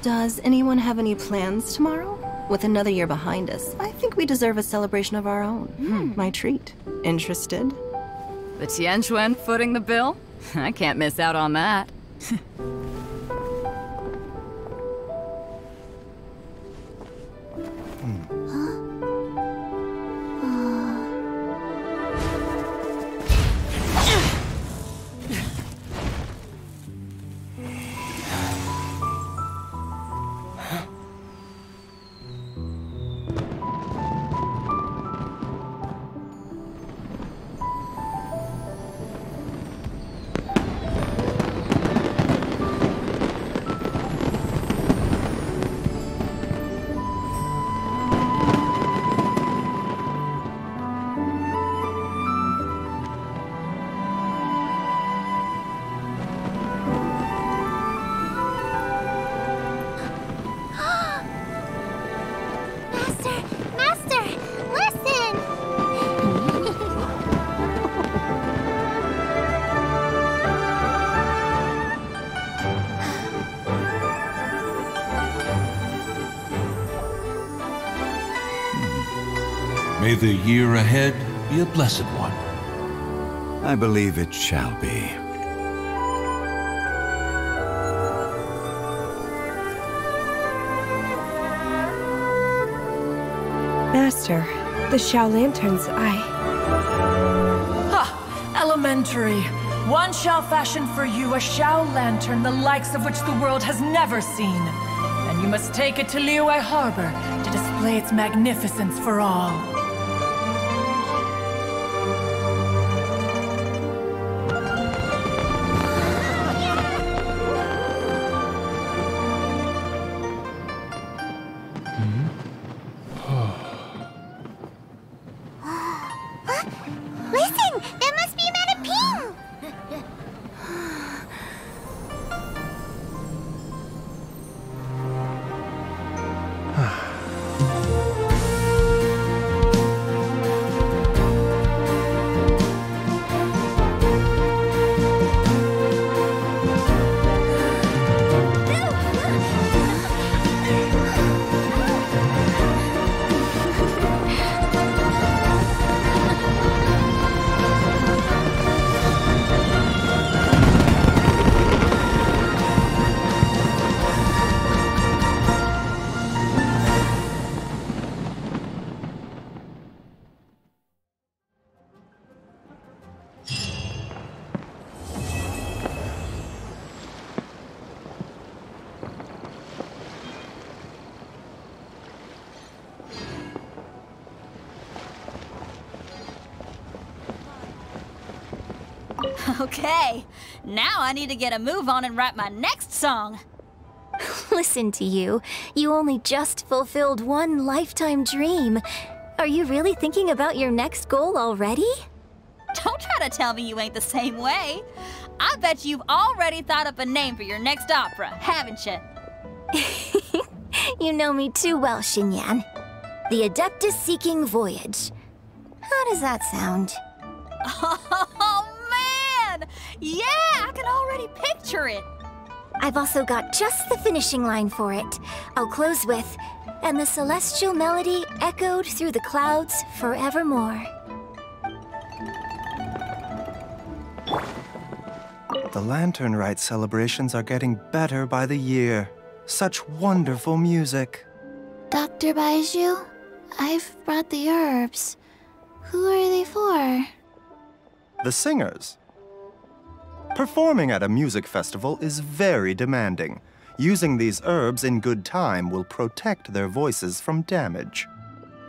Does anyone have any plans tomorrow? With another year behind us, I think we deserve a celebration of our own. My treat. Interested? The Tianquan footing the bill? I can't miss out on that. May the year ahead be a blessed one. I believe it shall be. Master, the Xiao lanterns, Ha! Elementary. One shall fashion for you a Xiao lantern the likes of which the world has never seen. And you must take it to Liyue Harbor to display its magnificence for all. Listen! That must be Madame Ping! Okay, now I need to get a move on and write my next song. Listen to you. You only just fulfilled one lifetime dream. Are you really thinking about your next goal already? Don't try to tell me you ain't the same way. I bet you've already thought up a name for your next opera, haven't you? You know me too well, Xinyan. The Adeptus Seeking Voyage. How does that sound? Oh, man! Yeah, I can already picture it. I've also got just the finishing line for it. I'll close with, and the celestial melody echoed through the clouds forevermore. The Lantern Rite celebrations are getting better by the year. Such wonderful music. Dr. Baizhu, I've brought the herbs. Who are they for? The singers. Performing at a music festival is very demanding. Using these herbs in good time will protect their voices from damage.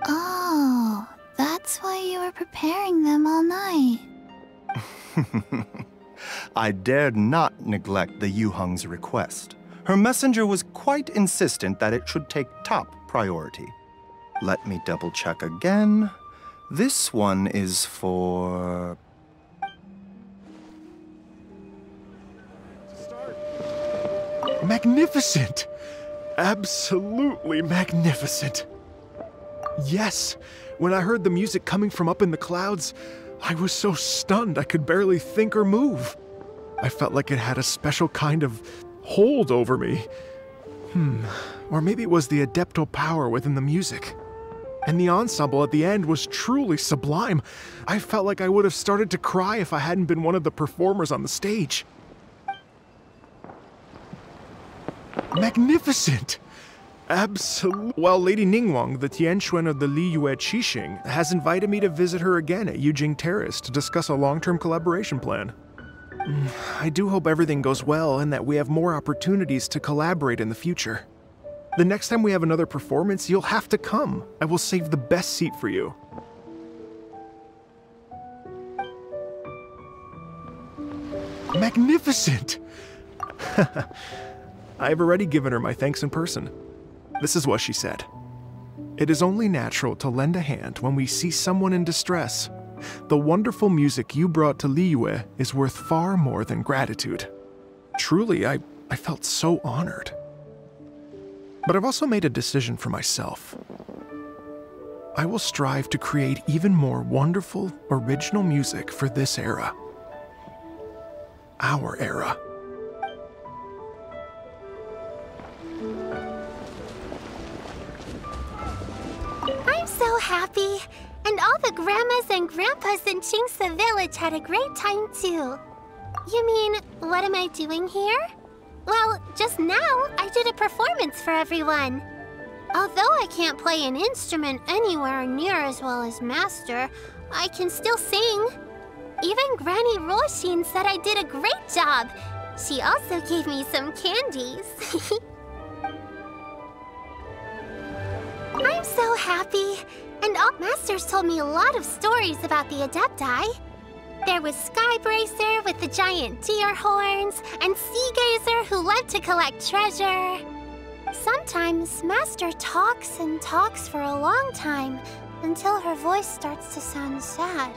Oh, that's why you were preparing them all night. I dared not neglect the Yuheng's request. Her messenger was quite insistent that it should take top priority. Let me double-check again. This one is for... Magnificent! Absolutely magnificent. Yes, when I heard the music coming from up in the clouds, I was so stunned I could barely think or move. I felt like it had a special kind of hold over me. Or maybe it was the adeptal power within the music. And the ensemble at the end was truly sublime. I felt like I would have started to cry if I hadn't been one of the performers on the stage. Magnificent! Absolutely. Well, Lady Ningguang, the Tianquan of the Liyue Qixing, has invited me to visit her again at Yujing Terrace to discuss a long-term collaboration plan. I do hope everything goes well and that we have more opportunities to collaborate in the future. The next time we have another performance, you'll have to come. I will save the best seat for you. Magnificent! I've already given her my thanks in person. This is what she said. It is only natural to lend a hand when we see someone in distress. The wonderful music you brought to Liyue is worth far more than gratitude. Truly, I felt so honored. But I've also made a decision for myself. I will strive to create even more wonderful, original music for this era. Our era. I'm so happy. And all the grandmas and grandpas in Qingce Village had a great time too. You mean, what am I doing here? Well, just now, I did a performance for everyone. Although I can't play an instrument anywhere near as well as Master, I can still sing. Even Granny Roshin said I did a great job. She also gave me some candies. I'm so happy. And all Masters told me a lot of stories about the Adepti. There was Skybracer with the giant deer horns, and Seagazer who loved to collect treasure. Sometimes Master talks and talks for a long time, until her voice starts to sound sad.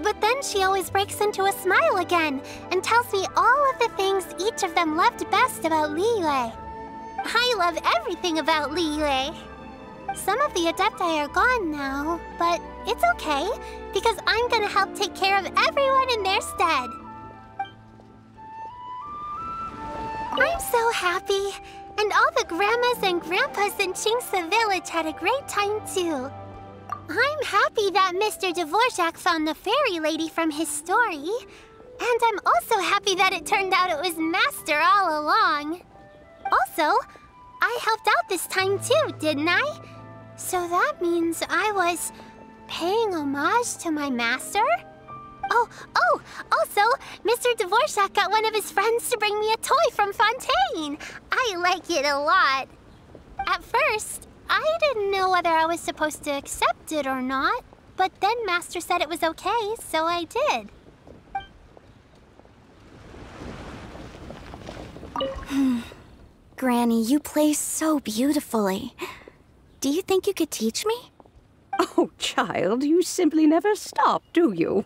But then she always breaks into a smile again, and tells me all of the things each of them loved best about Liyue. I love everything about Liyue. Some of the Adepti are gone now, but it's okay, because I'm gonna help take care of everyone in their stead. I'm so happy, and all the grandmas and grandpas in Qingce Village had a great time too. I'm happy that Mr. Dvorak found the fairy lady from his story, and I'm also happy that it turned out it was Master all along. Also, I helped out this time too, didn't I? So that means I was paying homage to my master? Oh, also, Mr. Dvorak got one of his friends to bring me a toy from Fontaine. I like it a lot. At first, I didn't know whether I was supposed to accept it or not, but then Master said it was okay, so I did. Granny, you play so beautifully. Do you think you could teach me? Oh, child, you simply never stop, do you?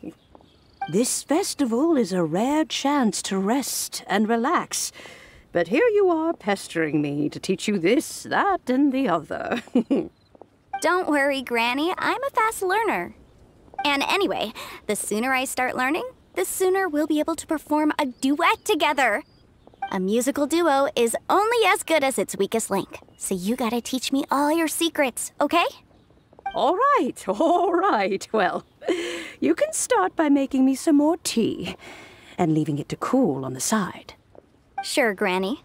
This festival is a rare chance to rest and relax. But here you are pestering me to teach you this, that, and the other. Don't worry, Granny. I'm a fast learner. And anyway, the sooner I start learning, the sooner we'll be able to perform a duet together. A musical duo is only as good as its weakest link. So you gotta teach me all your secrets, okay? All right. Well, you can start by making me some more tea and leaving it to cool on the side. Sure, Granny.